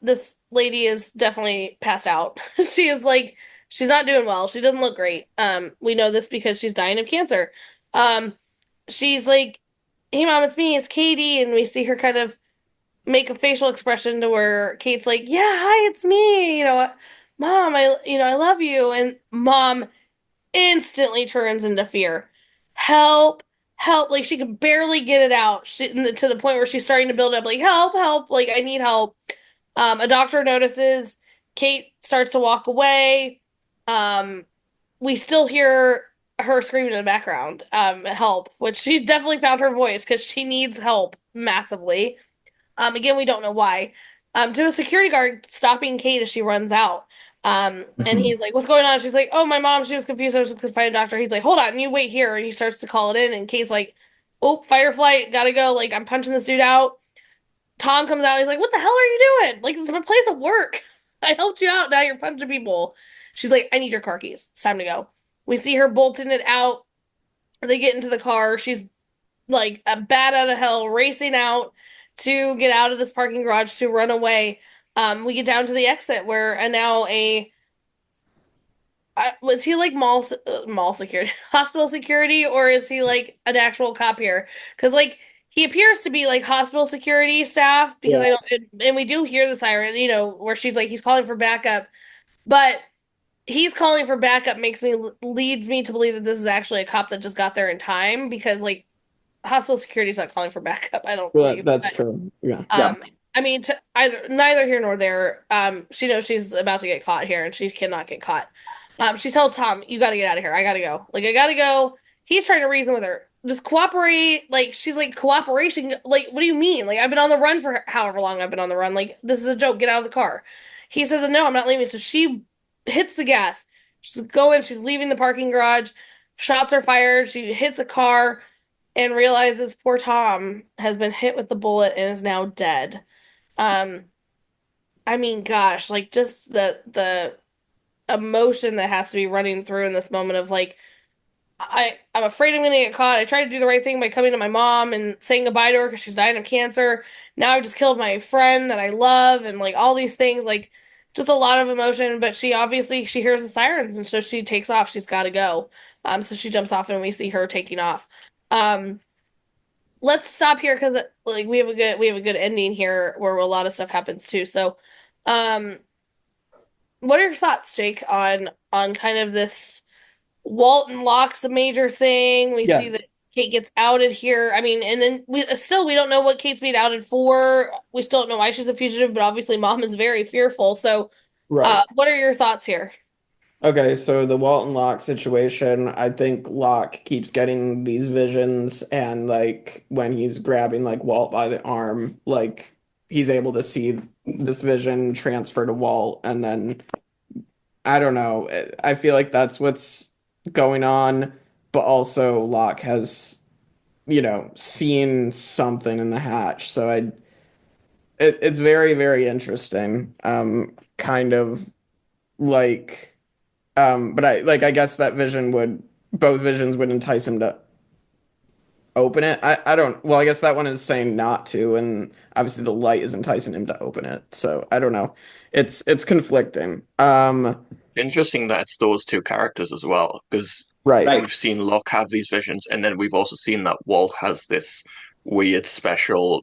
This lady is definitely passed out. She is like, she's not doing well. She doesn't look great. We know this because she's dying of cancer. Um, she's like, "Hey, mom, it's me, it's Katie," and we see her kind of make a facial expression to where Kate's like, "Yeah, hi, it's me. Mom, I love you." And mom instantly turns into fear. Help, help. Like she could barely get it out. To the point where she's starting to build up, like, help, help. Like, I need help. A doctor notices. Kate starts to walk away. We still hear her screaming in the background, help, which she's definitely found her voice because she needs help massively. Again, we don't know why. To a security guard stopping Kate as she runs out. And he's like, "What's going on?" She's like, "Oh, my mom, she was confused. I was just gonna find a doctor." He's like, "Hold on, you wait here." And he starts to call it in, and Kate's like, "Oh, fight or flight, gotta go. Like, I'm punching this dude out." Tom comes out, he's like, "What the hell are you doing? Like, this is my place of work. I helped you out, now you're punching people." She's like, "I need your car keys. It's time to go." We see her bolting it out. They get into the car. She's like a bat out of hell, racing out to get out of this parking garage to run away. We get down to the exit where now was he like mall security, hospital security, or is he like an actual cop here? Because like he appears to be like hospital security staff because I don't, and we do hear the siren, where she's like he's calling for backup, but he's calling for backup leads me to believe that this is actually a cop that just got there in time because like hospital security is not calling for backup. I don't Well, believe that's true. Yeah. I mean, neither here nor there. She knows she's about to get caught here, and she cannot get caught. She tells Tom, "You got to get out of here. I got to go. Like, I got to go." He's trying to reason with her. Just cooperate. Like, she's like, "Cooperation? Like, what do you mean? Like, I've been on the run for however long I've been on the run. Like, this is a joke. Get out of the car." He says, "No, I'm not leaving." So she hits the gas. She's going. She's leaving the parking garage. Shots are fired. She hits a car and realizes poor Tom has been hit with the bullet and is now dead. Um, I mean, gosh, like just the emotion that has to be running through in this moment of like, I'm afraid I'm gonna get caught. I tried to do the right thing by coming to my mom and saying goodbye to her because she's dying of cancer. Now I just killed my friend that I love, and like all these things, like just a lot of emotion. But she hears the sirens, and so she takes off. She's got to go. So she jumps off, and we see her taking off. Um, let's stop here because like we have a good ending here where a lot of stuff happens too. So, um, what are your thoughts, Jake, on kind of this Walton locks a major thing? We Yeah. see that Kate gets outed here. I mean, and then we don't know what Kate's being outed for. We still don't know why she's a fugitive, but obviously mom is very fearful. So, Right. what are your thoughts here? Okay, so the Walton Locke situation, I think Locke keeps getting these visions, and like when he's grabbing like Walt by the arm, like he's able to see this vision transfer to Walt, and then I don't know. I feel like that's what's going on, but also Locke has, seen something in the hatch. So it's very, very interesting. Kind of like. But I guess that both visions would entice him to open it. I don't, well, I guess that one is saying not to, and obviously the light is enticing him to open it. So I don't know. It's conflicting. Interesting that it's those two characters as well, because Right. we've seen Locke have these visions, and then we've also seen that Walt has this weird special,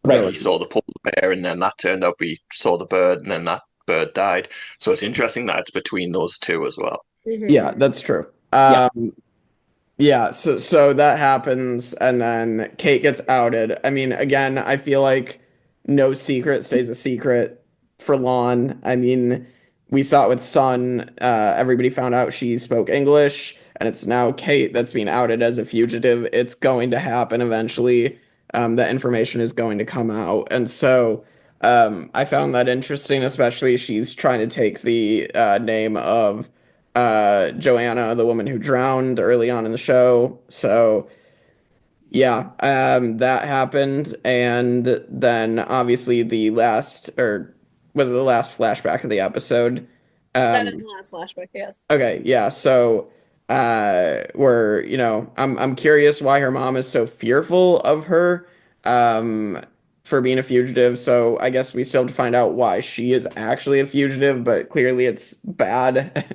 where he Right. saw the polar bear, and then that turned up, we saw the bird, and then that bird died. So it's interesting that it's between those two as well. Yeah, that's true. Yeah, so that happens, and then Kate gets outed. I mean, again, I feel like no secret stays a secret for Lon. I mean, we saw it with Sun. Everybody found out she spoke English, and it's now Kate that's being outed as a fugitive. It's going to happen eventually. That information is going to come out, and so I found that interesting, especially she's trying to take the name of Joanna, the woman who drowned early on in the show. So Yeah, that happened, and then obviously the last, or was it the last flashback of the episode? That is Um, the last flashback, yes. okay, yeah, so we're, I'm curious why her mom is so fearful of her um for being a fugitive. So I guess we still have to find out why she is actually a fugitive, but clearly it's bad.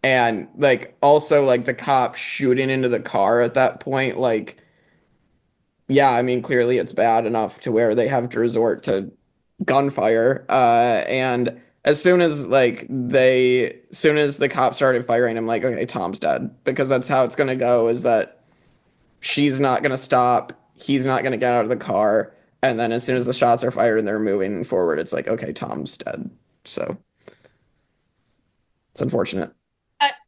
And like also like the cop shooting into the car at that point, like yeah, I mean, clearly it's bad enough to where they have to resort to gunfire. And as soon as the cops started firing, I'm like, okay, Tom's dead because that's how it's gonna go. Is that she's not gonna stop, he's not gonna get out of the car, and then as soon as the shots are fired and they're moving forward, it's like, okay, Tom's dead. So it's unfortunate.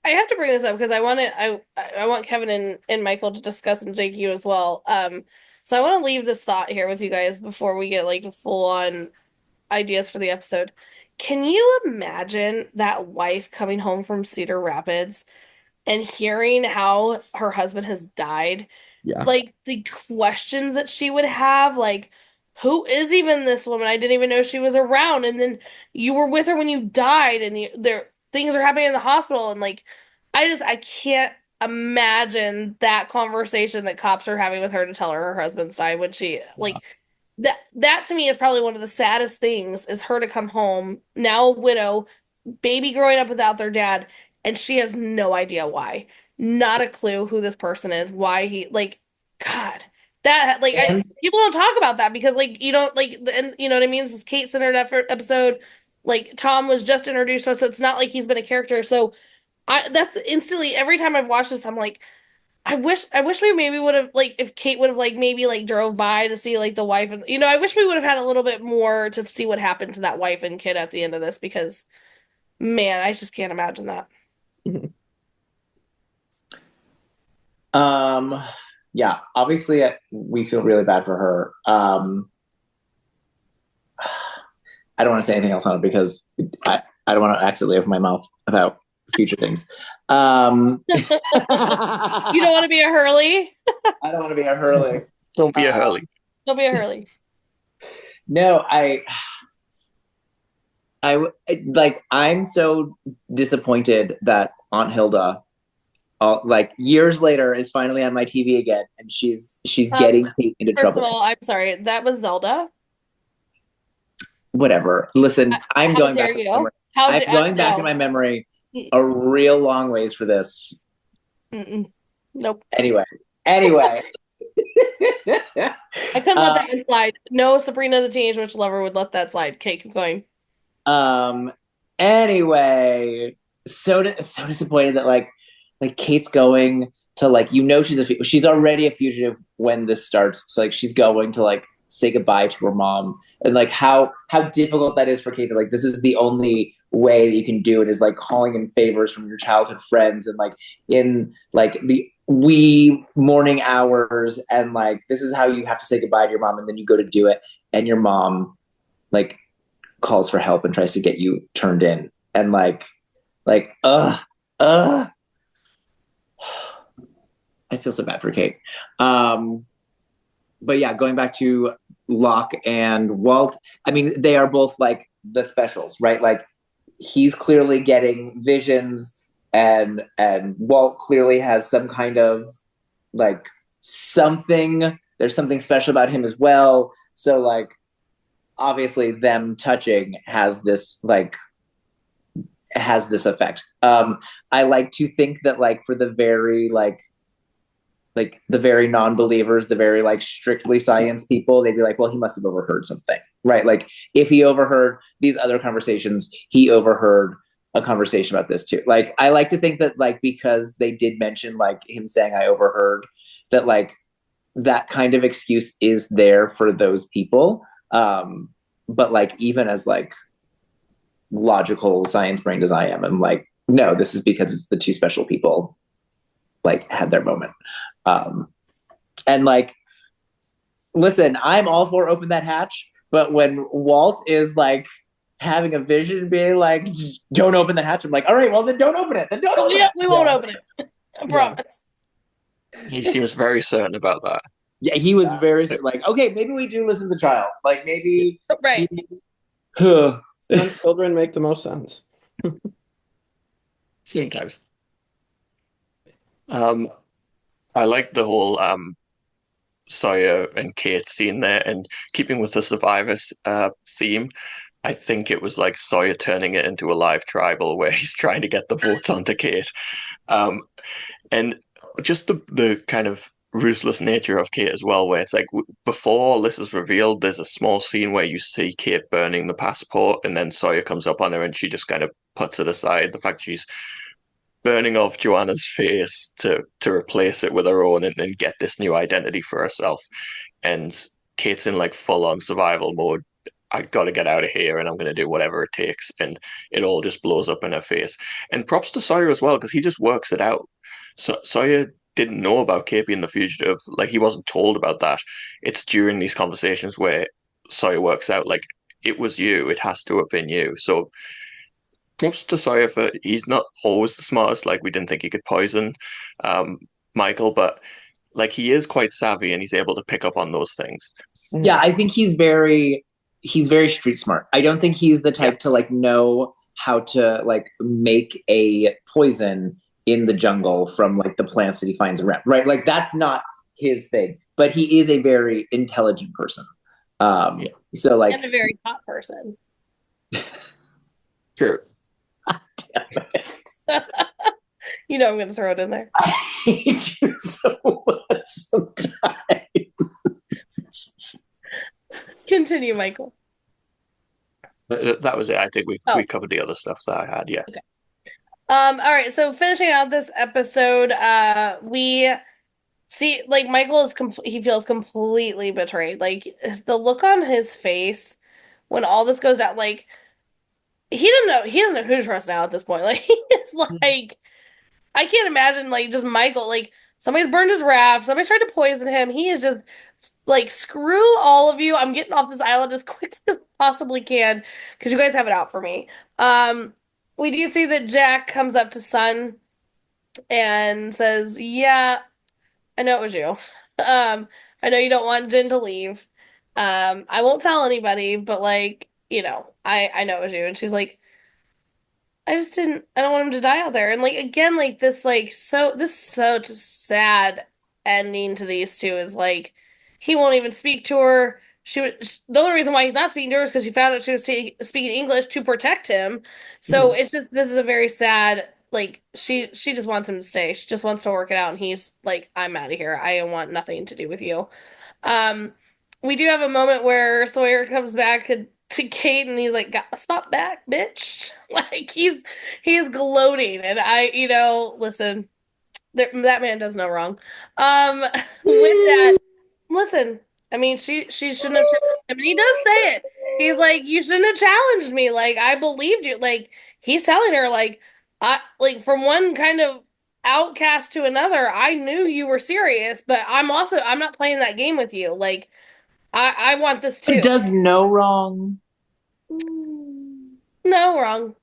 I have to bring this up because I want Kevin and Michael to discuss, and Jake, you as well. So I want to leave this thought here with you guys before we get like full on ideas for the episode. Can you imagine that wife coming home from Cedar Rapids and hearing how her husband has died? Yeah. Like the questions that she would have, like, who is even this woman? I didn't even know she was around. And then you were with her when you died, and there things are happening in the hospital, and like, I can't imagine that conversation that cops are having with her to tell her husband's died when she like that to me is probably one of the saddest things is her to come home now a widow, baby growing up without their dad, and she has no idea why. Not a clue who this person is, why he like God. That like people don't talk about that because like you don't like and you know what I mean? This is Kate centered effort episode. Like Tom was just introduced to us, so it's not like he's been a character. So I that's instantly every time I've watched this, I'm like, I wish we maybe would have like if Kate would have like maybe like drove by to see like the wife and I wish we would have had a little bit more to see what happened to that wife and kid at the end of this because man, I just can't imagine that. Yeah, obviously we feel really bad for her. I don't want to say anything else on it because I don't want to accidentally open my mouth about future things. You don't want to be a Hurley? I don't want to be a Hurley. Don't be a Hurley. Don't be a Hurley. No, I'm so disappointed that Aunt Hilda, like years later, is finally on my TV again, and she's getting Kate into trouble. First of all, I'm sorry, that was Zelda. Whatever. Listen, I'm going back. I'm going back in my memory a real long ways for this. Nope. Anyway. I couldn't let that one slide. No, Sabrina the Teenage Witch Lover would let that slide. Okay, keep going. Anyway, so disappointed that like Kate's going to like she's already a fugitive when this starts. So like she's going to like say goodbye to her mom, and like how difficult that is for Kate. That like this is the only way that you can do it is like calling in favors from your childhood friends and like in like the wee morning hours, and like this is how you have to say goodbye to your mom, and then you go to do it, and your mom like calls for help and tries to get you turned in, and like I feel so bad for Kate. But yeah, going back to Locke and Walt, I mean, they are both like the specials, right? Like he's clearly getting visions, and Walt clearly has some kind of like something. There's something special about him as well. So like, obviously, them touching has this effect. I like to think that like for the very the very non-believers, the very like strictly science people, they'd be like, well, he must have overheard something, right? Like if he overheard these other conversations, he overheard a conversation about this too. Like I like to think that like because they did mention like him saying I overheard, that like that kind of excuse is there for those people. But like even as like logical science brained as I am, I'm like, no, this is because it's the two special people like had their moment. And like, listen, I'm all for open that hatch, but when Walt is like having a vision being like, don't open the hatch, I'm like, all right, well then don't open it. Then don't open it. We won't open it. I promise. He seems very certain about that. Yeah, he was very like, okay, maybe we do listen to the child. Like maybe Right. Some children make the most sense. Sometimes. I like the whole Sawyer and Kate scene there, and keeping with the Survivors theme, I think it was like Sawyer turning it into a live tribal where he's trying to get the votes onto Kate. And just the kind of ruthless nature of Kate as well, where it's like before all this is revealed, there's a small scene where you see Kate burning the passport, and then Sawyer comes up on her and she just kind of puts it aside. The fact she's burning off Joanna's face to replace it with her own and get this new identity for herself. And Kate's in like full on survival mode. I got to get out of here and I'm going to do whatever it takes. And it all just blows up in her face. And props to Sawyer as well, because he just works it out. So Sawyer didn't know about Kate being the fugitive. Like, he wasn't told about that. It's during these conversations where Sawyer works out, like, it was you. It has to have been you. So props to Sawyer for, he's not always the smartest. Like, we didn't think he could poison Michael, but like, he is quite savvy and he's able to pick up on those things. Yeah, I think he's very street smart. I don't think he's the type to like know how to like make a poison in the jungle from like the plants that he finds around, right? Like, that's not his thing, but he is a very intelligent person. So like, and a very hot person. True. You know I'm going to throw it in there. I hate you so much sometimes. Continue, Michael. That was it. I think we covered the other stuff that I had. Yeah. Okay. All right. So finishing out this episode, we see like Michael is he feels completely betrayed. Like, the look on his face when all this goes down, like he doesn't know who to trust now at this point. Like, he's like, I can't imagine like just Michael, like somebody's burned his raft, somebody's tried to poison him. He is just like, screw all of you. I'm getting off this island as quick as I possibly can because you guys have it out for me. We do see that Jack comes up to Sun and says, "Yeah, I know it was you. I know you don't want Jen to leave. I won't tell anybody, but like, I know it was you." And she's like, I don't want him to die out there. And like, again, like this, like, this such a sad ending to these two is like, he won't even speak to her. The only reason why he's not speaking to her is because she found out she was speaking English to protect him. So it's just, this is a very sad, like, she just wants him to stay. She just wants to work it out. And he's like, I'm out of here. I want nothing to do with you. We do have a moment where Sawyer comes back to Kate and he's like, got the spot back, bitch. Like, he's gloating. And listen, that man does no wrong. With that, listen, I mean, she shouldn't have challenged him. And he does say it. He's like, you shouldn't have challenged me. Like, I believed you. Like, he's telling her, like, from one kind of outcast to another, I knew you were serious, but I'm not playing that game with you. Like, I want this too. It does no wrong. No wrong.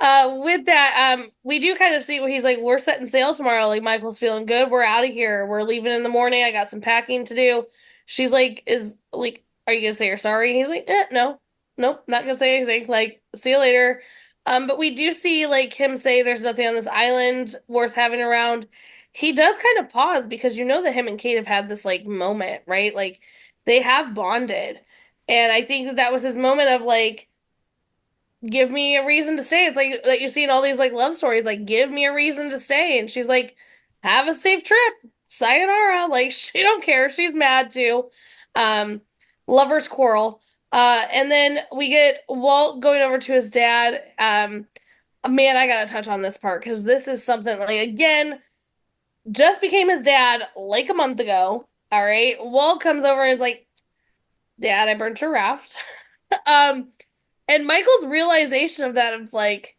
With that, we do kind of see what he's like, we're setting sail tomorrow. Like, Michael's feeling good. We're out of here. We're leaving in the morning. I got some packing to do. She's like, are you gonna say you're sorry? He's like, no, nope, not gonna say anything. Like, see you later. But we do see like him say there's nothing on this island worth having around. He does kind of pause because that him and Kate have had this like moment, right? Like, they have bonded. And I think that was his moment of like, give me a reason to stay. It's like that you see in all these like love stories, like, give me a reason to stay. And she's like, have a safe trip. Sayonara. Like, she don't care. She's mad too. Lovers quarrel. And then we get Walt going over to his dad. Man, I gotta touch on this part because this is something like, again, just became his dad like a month ago. All right. Walt comes over and is like, Dad, I burnt your raft. And Michael's realization of that of like,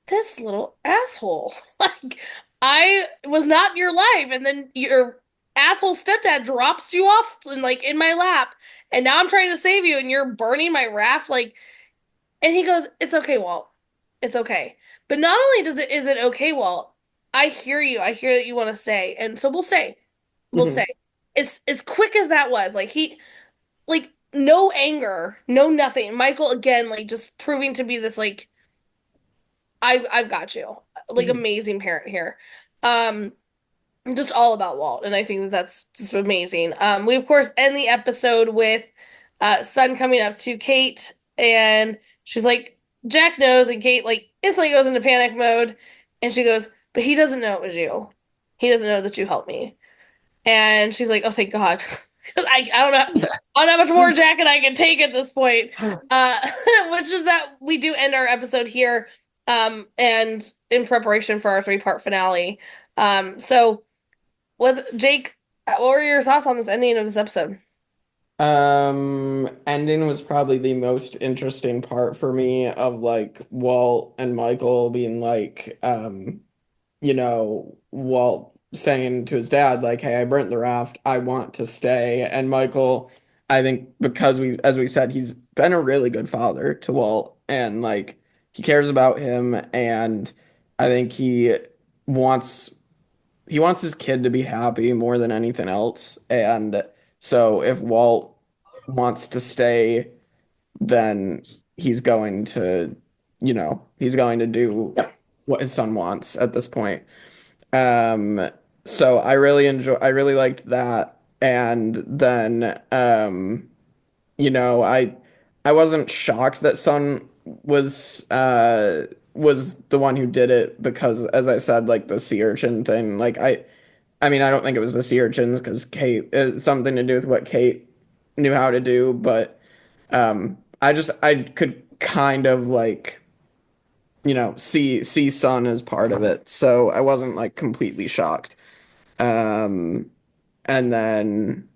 this little asshole. Like, I was not in your life, and then your asshole stepdad drops you off in my lap, and now I'm trying to save you, and you're burning my raft. Like, and he goes, "It's okay, Walt. It's okay." But not only is it okay, Walt, I hear you. I hear that you want to stay, and so we'll stay. We'll Mhm. stay. As quick as that was, like no anger, no nothing. Michael again, like just proving to be this like I've got you, like Mhm. amazing parent here. Um, just all about Walt, and I think that's just amazing. We of course end the episode with Sun coming up to Kate, and she's like, Jack knows, and Kate like instantly goes into panic mode, and she goes, but he doesn't know it was you. He doesn't know that you helped me. And she's like, oh, thank God. 'Cause I don't know. I don't know how much more Jack and I can take at this point. Which is that we do end our episode here, and in preparation for our three-part finale. So was Jake, what were your thoughts on this ending of this episode? Ending was probably the most interesting part for me of like Walt and Michael being like, Walt saying to his dad, like, hey, I burnt the raft, I want to stay. And Michael, I think because as we said, he's been a really good father to Walt and like he cares about him and I think wants he wants his kid to be happy more than anything else. And so if Walt wants to stay, then he's going to, he's going to do what his son wants at this point. Um, so I really liked that. And then, I wasn't shocked that Sun was the one who did it because, as I said, like the sea urchin thing, like I mean, I don't think it was the sea urchins because Kate, it's something to do with what Kate knew how to do, but, I could kind of like, see Sun as part of it. So I wasn't like completely shocked. Um, and then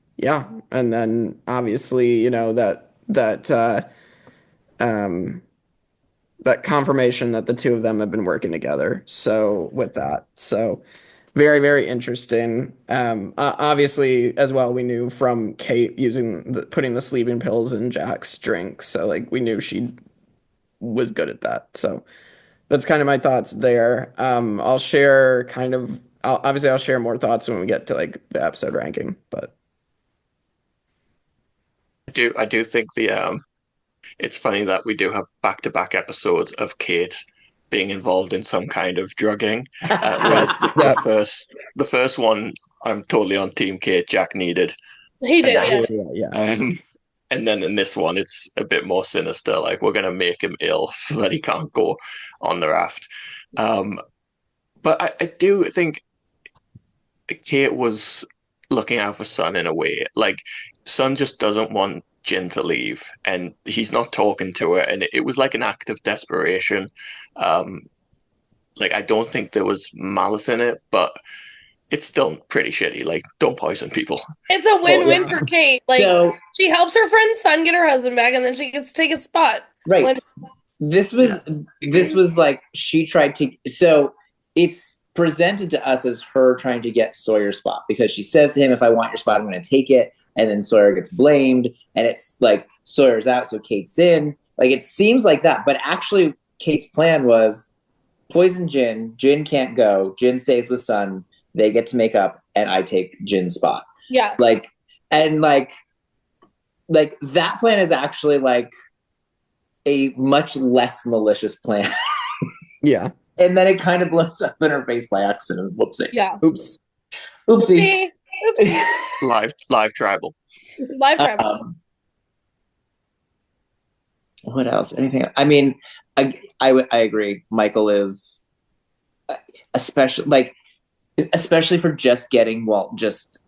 and then obviously, um that confirmation that the two of them have been working together. So with that, so very, very interesting. Obviously as well, we knew from Kate putting the sleeping pills in Jack's drink. So like we knew she was good at that. So that's kind of my thoughts there. I'll share obviously I'll share more thoughts when we get to like the episode ranking, but I do think it's funny that we do have back-to-back episodes of Kate being involved in some kind of drugging, whereas the first one I'm totally on Team Kate. Jack needed, He did, and, yeah. and then in this one it's a bit more sinister. Like we're gonna make him ill so that he can't go on the raft. But I do think Kate was looking out for Sun in a way. Like Sun just doesn't want Jin to leave, and he's not talking to her, and it was like an act of desperation. Um, like I don't think there was malice in it, but it's still pretty shitty. Like don't poison people. It's a win-win for Kate. Like she helps her friend's son get her husband back, and then she gets to take a spot. Right. This was like she tried to. So it's presented to us as her trying to get Sawyer's spot because she says to him, "If I want your spot, I'm going to take it." And then Sawyer gets blamed, and it's like Sawyer's out, so Kate's in. Like it seems like that, but actually, Kate's plan was poison Jin. Jin can't go. Jin stays with Sun. They get to make up, and I take Jin's spot. Yeah. Like that plan is actually like a much less malicious plan. Yeah. And then it kind of blows up in her face by accident. Whoopsie. Yeah. Oops. Oopsie. Live tribal. Live tribal. What else? Anything else? I mean, I agree. Michael is especially for just getting Walt just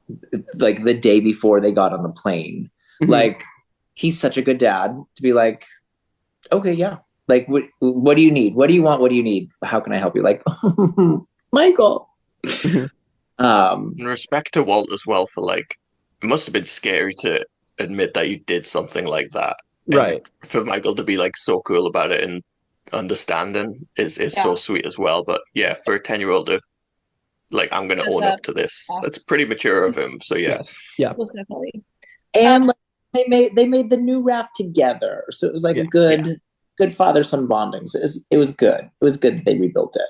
like the day before they got on the plane. Mm-hmm. Like he's such a good dad to be like, okay, yeah. Like, what do you need? What do you want? What do you need? How can I help you? Like, Michael. In respect to Walt as well for like, it must have been scary to admit that you did something like that. Right. And for Michael to be like so cool about it and understanding is so sweet as well. But yeah, for a 10-year-old to like, I'm going to own up to this. Yeah. That's pretty mature of him. So yeah. Yes. Yeah. Most definitely. And they made the new raft together. So it was like a good father-son bonding. So it was good. It was good that they rebuilt it.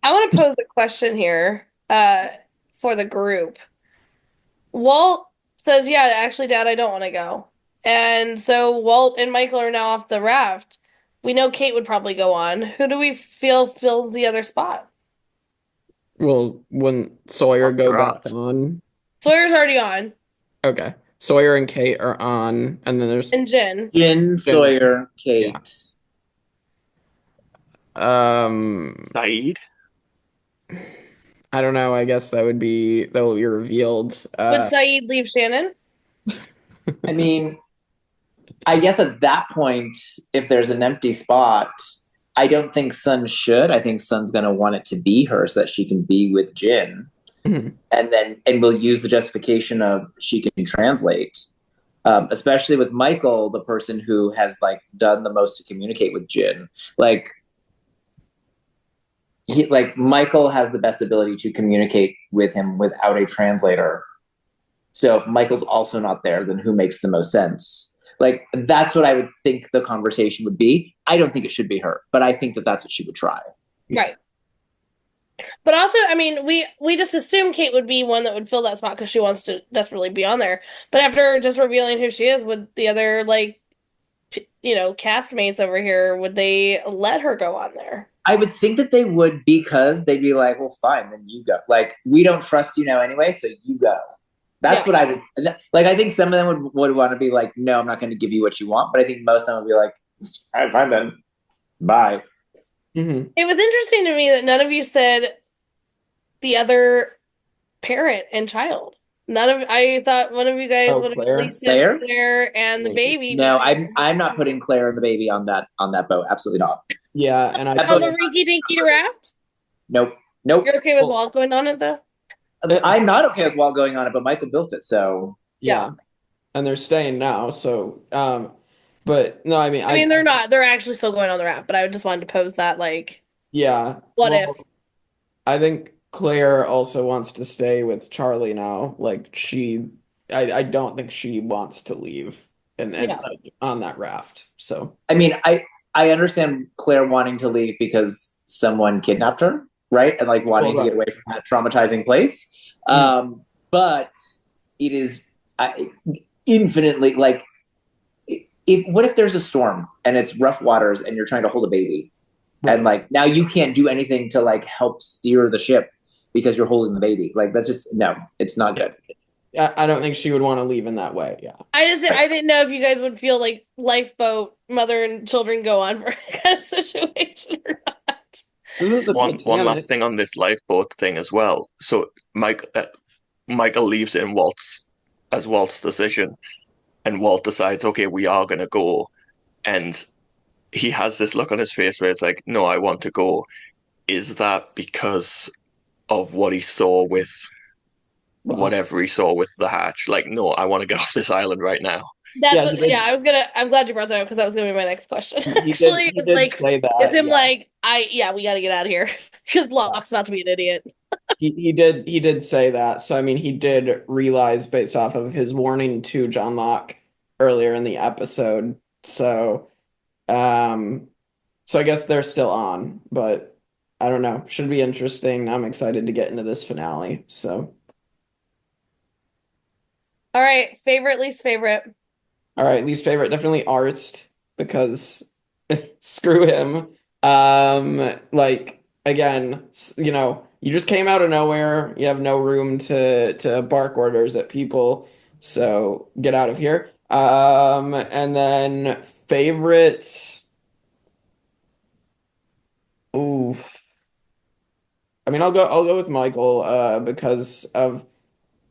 I want to pose a question here for the group. Walt says, "Yeah, actually, Dad, I don't want to go." And so Walt and Michael are now off the raft. We know Kate would probably go on. Who do we feel fills the other spot? Well, wouldn't Sawyer go back Congrats. on? Sawyer's already on, Okay. Sawyer and Kate are on, and then there's and Jen. Jen, Sawyer, Kate. Saeed? I don't know. I guess that will be revealed. Would Saeed leave Shannon? I mean, I guess at that point, if there's an empty spot, I don't think Sun should. I think Sun's going to want it to be her so that she can be with Jin. Mhm. And we'll use the justification of she can translate. Especially with Michael, the person who has like done the most to communicate with Jin. Michael has the best ability to communicate with him without a translator. So if Michael's also not there, then who makes the most sense? Like, that's what I would think the conversation would be. I don't think it should be her, but I think that that's what she would try. Right. But also, I mean, we just assume Kate would be one that would fill that spot because she wants to desperately be on there. But after just revealing who she is, would the other castmates over here, would they let her go on there? I would think that they would, because they'd be like, well, fine, then you go. Like, we don't trust you now anyway, so you go. That's what I would like. I think some of them would want to be like, no, I'm not going to give you what you want. But I think most of them would be like, all right, fine then. Bye. Mm-hmm. It was interesting to me that none of you said the other parent and child. I thought one of you guys would have at least said Claire and the baby. No, I'm not putting Claire and the baby on that boat. Absolutely not. Yeah, and on the Rinky Dinky raft? Nope. You're okay with Walt going on it though? I'm not okay with Walt going on it, but Michael built it, so yeah. And they're staying now, so but no, I mean they're not. They're actually still going on the raft, but I just wanted to pose that what if? I think Claire also wants to stay with Charlie now. Like I don't think she wants to leave and on that raft. So I mean, I understand Claire wanting to leave because someone kidnapped her, right? And like wanting to get away from that traumatizing place. But it is infinitely like, what if there's a storm and it's rough waters and you're trying to hold a baby, and like now you can't do anything to like help steer the ship because you're holding the baby? Like, that's just it's not good. I don't think she would want to leave in that way. Yeah. I didn't know if you guys would feel like lifeboat mother and children go on for kind of situation or not. One last thing on this lifeboat thing as well. So Michael leaves it in Walt's decision, and Walt decides, okay, we are going to go, and he has this look on his face where it's like, no, I want to go. Is that because of what he saw with whatever he saw with the hatch? Like, no, I want to get off this island right now. I'm glad you brought that up because that was gonna be my next question. Actually, he did say that, is him we gotta get out of here because Locke's about to be an idiot. he did say that. So I mean, he did realize based off of his warning to John Locke earlier in the episode. So I guess they're still on, but I don't know. Should be interesting. I'm excited to get into this finale. So all right, favorite, least favorite. All right, least favorite, definitely Arzt, because screw him. Like, again, you just came out of nowhere. You have no room to bark orders at people, so get out of here. And then favorite. Ooh. I mean, I'll go with Michael, because of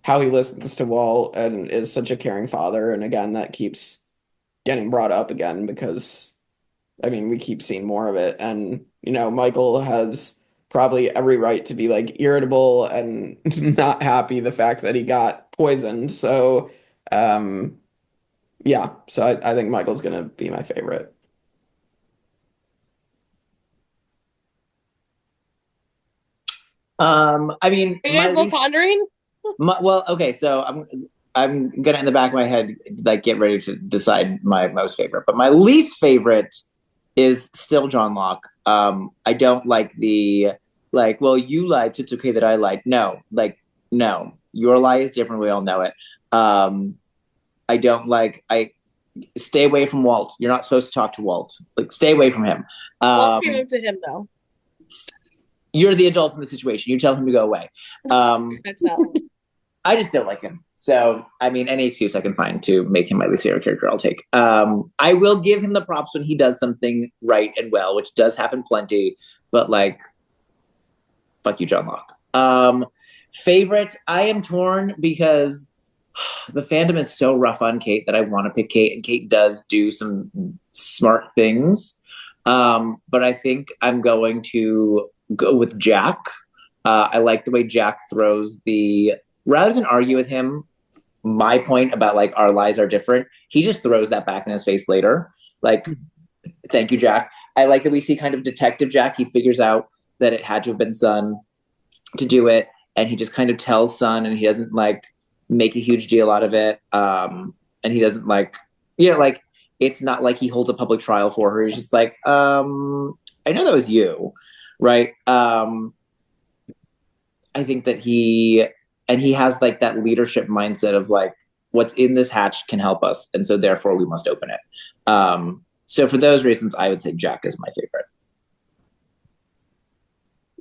how he listens to Walt and is such a caring father. And again, that keeps getting brought up again because, I mean, we keep seeing more of it. And, Michael has probably every right to be like irritable and not happy the fact that he got poisoned. So, yeah. So I think Michael's going to be my favorite. I mean, are you guys both pondering? Well, okay, so I'm gonna in the back of my head like get ready to decide my most favorite, but my least favorite is still John Locke. I don't like the like, well, you lied, so it's okay that I lied. No, like, no, your lie is different. We all know it. I don't like. I stay away from Walt. You're not supposed to talk to Walt. Like, stay away from him. Walt came up to him though. You're the adult in the situation. You tell him to go away. I just don't like him. So, I mean, any excuse I can find to make him my least favorite character, I'll take. I will give him the props when he does something right and well, which does happen plenty. But, like, fuck you, John Locke. Favorite, I am torn because the fandom is so rough on Kate that I want to pick Kate, and Kate does do some smart things. But I think I'm going to go with Jack. I like the way Jack throws rather than argue with him, my point about like our lies are different, he just throws that back in his face later. Like, thank you, Jack. I like that we see kind of Detective Jack. He figures out that it had to have been Sun to do it, and he just kind of tells Sun, and he doesn't like make a huge deal out of it. And he doesn't like, like it's not like he holds a public trial for her. He's just like, I know that was you, right? I think that he has like that leadership mindset of like, what's in this hatch can help us, and so therefore we must open it. So for those reasons, I would say Jack is my favorite.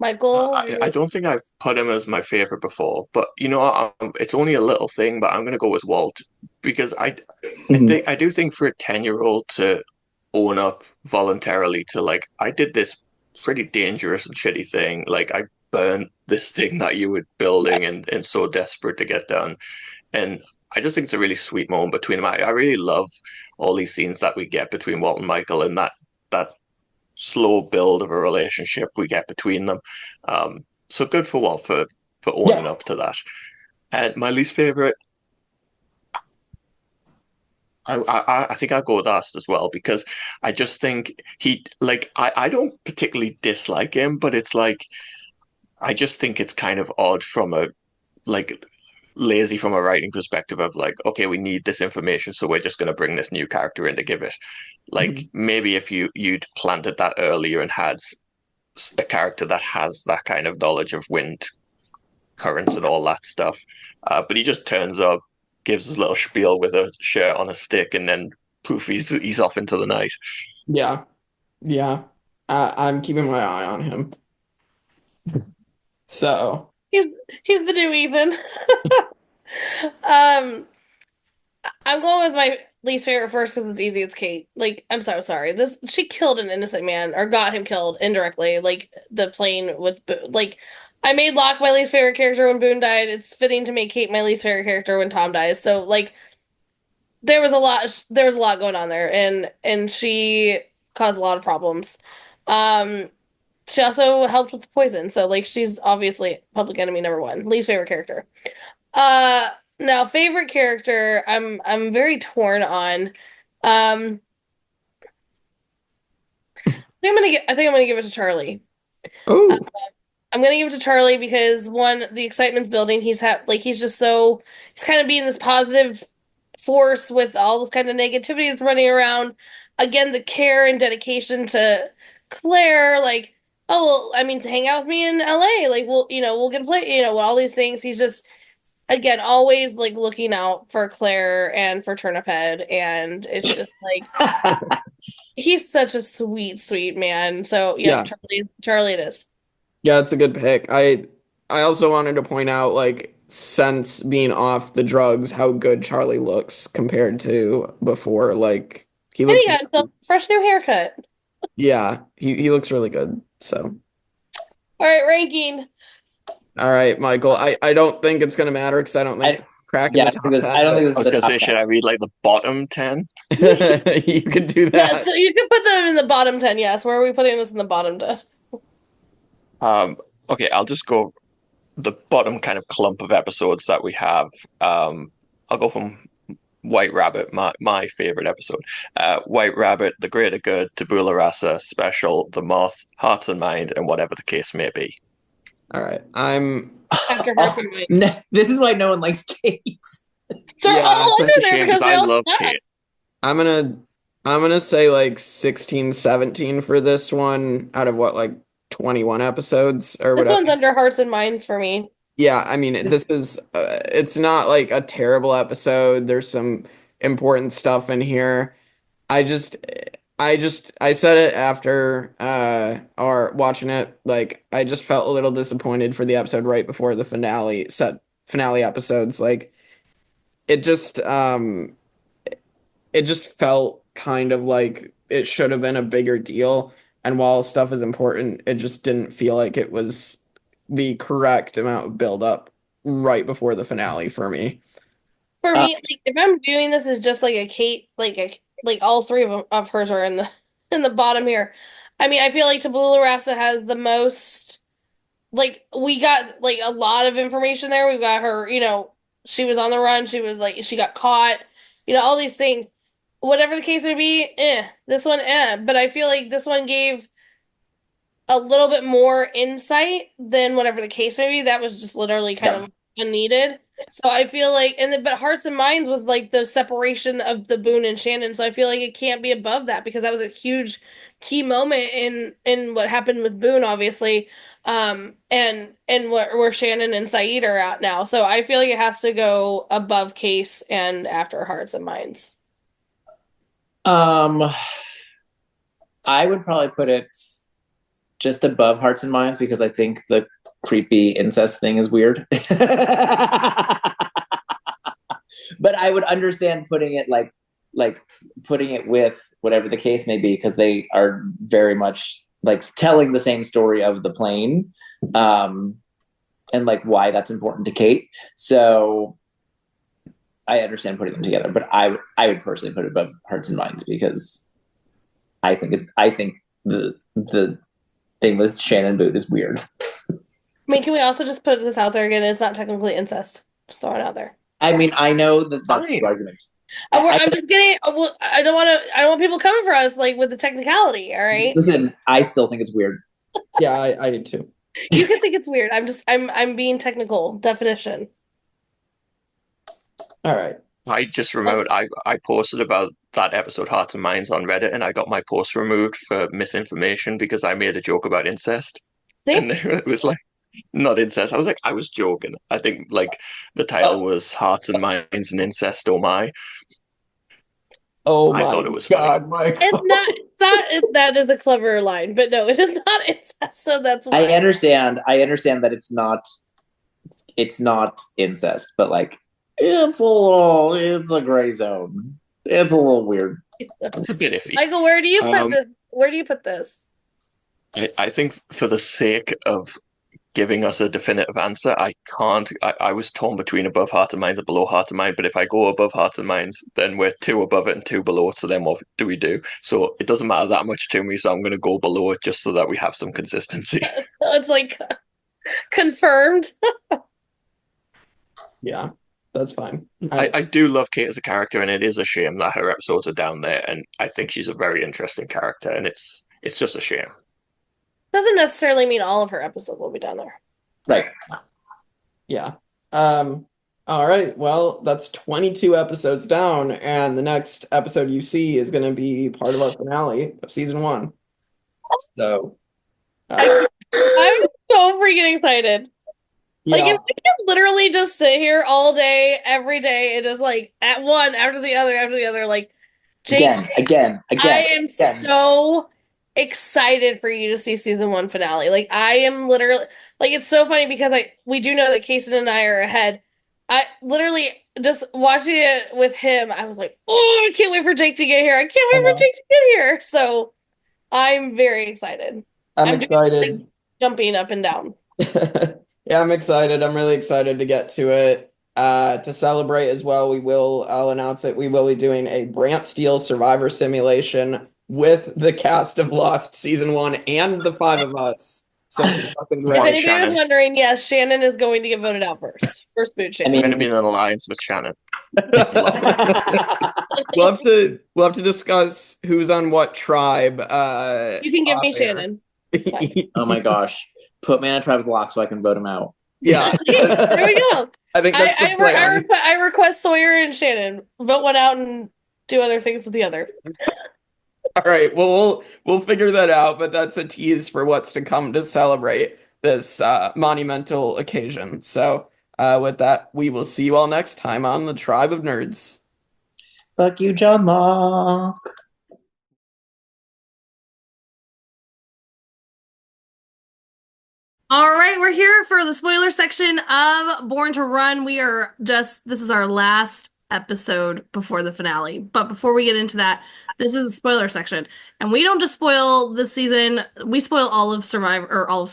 Michael? I don't think I've put him as my favorite before, but it's only a little thing, but I'm going to go with Walt because I do think for a 10-year-old to own up voluntarily to like, I did this pretty dangerous and shitty thing. Like, I burned this thing that you were building and so desperate to get done. And I just think it's a really sweet moment between them. I really love all these scenes that we get between Walt and Michael, and that slow build of a relationship we get between them. So good for Walt for owning up to that. And my least favorite, I think I'll go with us as well, because I just think I don't particularly dislike him, but it's like, I just think it's kind of odd from a lazy from a writing perspective of like, okay, we need this information, so we're just going to bring this new character in to give it. Like, maybe if you'd planted that earlier and had a character that has that kind of knowledge of wind currents and all that stuff, but he just turns up, gives his little spiel with a shirt on a stick, and then poof, he's off into the night. Yeah. I'm keeping my eye on him. So he's the new Ethan. I'm going with my least favorite first because it's easy. It's Kate. Like, I'm so sorry. She killed an innocent man, or got him killed indirectly. Like, the plane with like, I made Locke my least favorite character when Boone died. It's fitting to make Kate my least favorite character when Tom dies. So like, there was a lot going on there, and she caused a lot of problems. She also helped with the poison, so like, she's obviously public enemy number one. Least favorite character. Now favorite character, I'm very torn on. I think I'm gonna give it to Charlie. Oh. I'm gonna give it to Charlie because one, the excitement's building. He's kind of being this positive force with all this kind of negativity that's running around. Again, the care and dedication to Claire, like, oh, well, I mean, to hang out with me in LA, like, we'll get to play, all these things. He's just, again, always like looking out for Claire and for Turnip Head, and it's just like, he's such a sweet, sweet man. So yeah. Charlie it is. Yeah, it's a good pick. I also wanted to point out, like, since being off the drugs, how good Charlie looks compared to before. Like, he looks. And he got a fresh new haircut. Yeah, he looks really good. So. All right, ranking. All right, Michael. I don't think it's gonna matter because I don't think cracking the top 10. I don't think this is. I was gonna say, should I read like the bottom 10? You could do that. Yeah, you could put them in the bottom 10. Yes, where are we putting this in the bottom 10? Okay, I'll just go the bottom kind of clump of episodes that we have. I'll go from White Rabbit, my favorite episode. White Rabbit, The Greater Good, Tabula Rasa, Special, The Moth, Hearts and Mind, and whatever the case may be. All right, I'm. After Hearts and Mind. This is why no one likes Kate. They're all such a shame because I love Kate. I'm gonna say like 16, 17 for this one out of what, like 21 episodes or This whatever. one's under Hearts and Minds for me. Yeah, I mean, this is it's not like a terrible episode. There's some important stuff in here. I said it after or watching it, like I just felt a little disappointed for the episode right before the finale episodes. Like it just felt kind of like it should have been a bigger deal. And while stuff is important, it just didn't feel like it was the correct amount of build up right before the finale for me. For me, like, if I'm doing this as just like a Kate, like all three of hers are in the bottom here. I mean, I feel like Tabula Rasa has the most. Like we got like a lot of information there. We've got her, she was on the run. She was like she got caught. All these things. Whatever the case may be, this one, But I feel like this one gave a little bit more insight than whatever the case may be. That was just literally kind of unneeded. So I feel like, but Hearts and Minds was like the separation of the Boone and Shannon. So I feel like it can't be above that because that was a huge key moment in what happened with Boone, obviously, and where Shannon and Saeed are at now. So I feel like it has to go above Case and after Hearts and Minds. I would probably put it just above Hearts and Minds because I think the creepy incest thing is weird. But I would understand putting it like putting it with whatever the case may be because they are very much like telling the same story of the plane, and like why that's important to Kate. So I understand putting them together, but I would personally put it above Hearts and Minds because I think the thing with Shannon Boone is weird. I mean, can we also just put this out there again? It's not technically incest. Just throw it out there. I mean, I know that's the argument. I'm just kidding. I don't want people coming for us like with the technicality. All right. Listen, I still think it's weird. Yeah, I did too. You can think it's weird. I'm being technical definition. All right. I just remembered I posted about that episode Hearts and Minds on Reddit and I got my post removed for misinformation because I made a joke about incest. See? And it was like, not incest. I was like, I was joking. I think like the title was Hearts and Minds and Incest, oh my. Oh I my thought it was God, funny. Michael. It's not that is a clever line, but no, it is not incest, so that's why. I understand that it's not incest, but like it's a gray zone. It's a little weird. It's a bit iffy. Michael, where do you put this? Where do you put this? I think for the sake of giving us a definitive answer, I can't. I was torn between above Hearts and Minds and below Hearts and Minds, but if I go above Hearts and Minds, then we're 2 above it and 2 below it, so then what do we do? So it doesn't matter that much to me, so I'm going to go below it just so that we have some consistency. It's like confirmed. Yeah, that's fine. I do love Kate as a character, and it is a shame that her episodes are down there, and I think she's a very interesting character, and it's just a shame. Doesn't necessarily mean all of her episodes will be down there. Right. Yeah. All right. Well, that's 22 episodes down, and the next episode you see is going to be part of our finale of season 1. So, I'm so freaking excited. Like, yeah. if we can literally just sit here all day, every day, and just like at one after the other, like Jake, again. I am so excited for you to see season 1 finale. Like, I am literally like, it's so funny because we do know that Kason and I are ahead. I literally just watching it with him, I was like, oh, I can't wait for Jake to get here. I can't wait for Jake to get here. So I'm very excited. I'm excited. Just, like, jumping up and down. Yeah, I'm excited. I'm really excited to get to it. To celebrate as well, I'll announce it. We will be doing a Brant Steele Survivor simulation with the cast of Lost season 1 and the 5 of us. So fucking great. If anybody was wondering, yes, Shannon is going to get voted out first. First boot, Shannon. I'm going to be in an alliance with Shannon. We'll have to discuss who's on what tribe. You can give me Shannon. Oh my gosh. Put me in a tribe block so I can vote him out. Yeah. There we go. I think that's the plan. I request Sawyer and Shannon vote one out and do other things with the other. All right. Well, we'll figure that out, but that's a tease for what's to come to celebrate this monumental occasion. So, with that, we will see you all next time on the Tribe of Nerds. Fuck you, John Locke. All right, we're here for the spoiler section of Born to Run. This is our last episode before the finale. But before we get into that, this is a spoiler section. And we don't just spoil this season, we spoil all of Survivor. All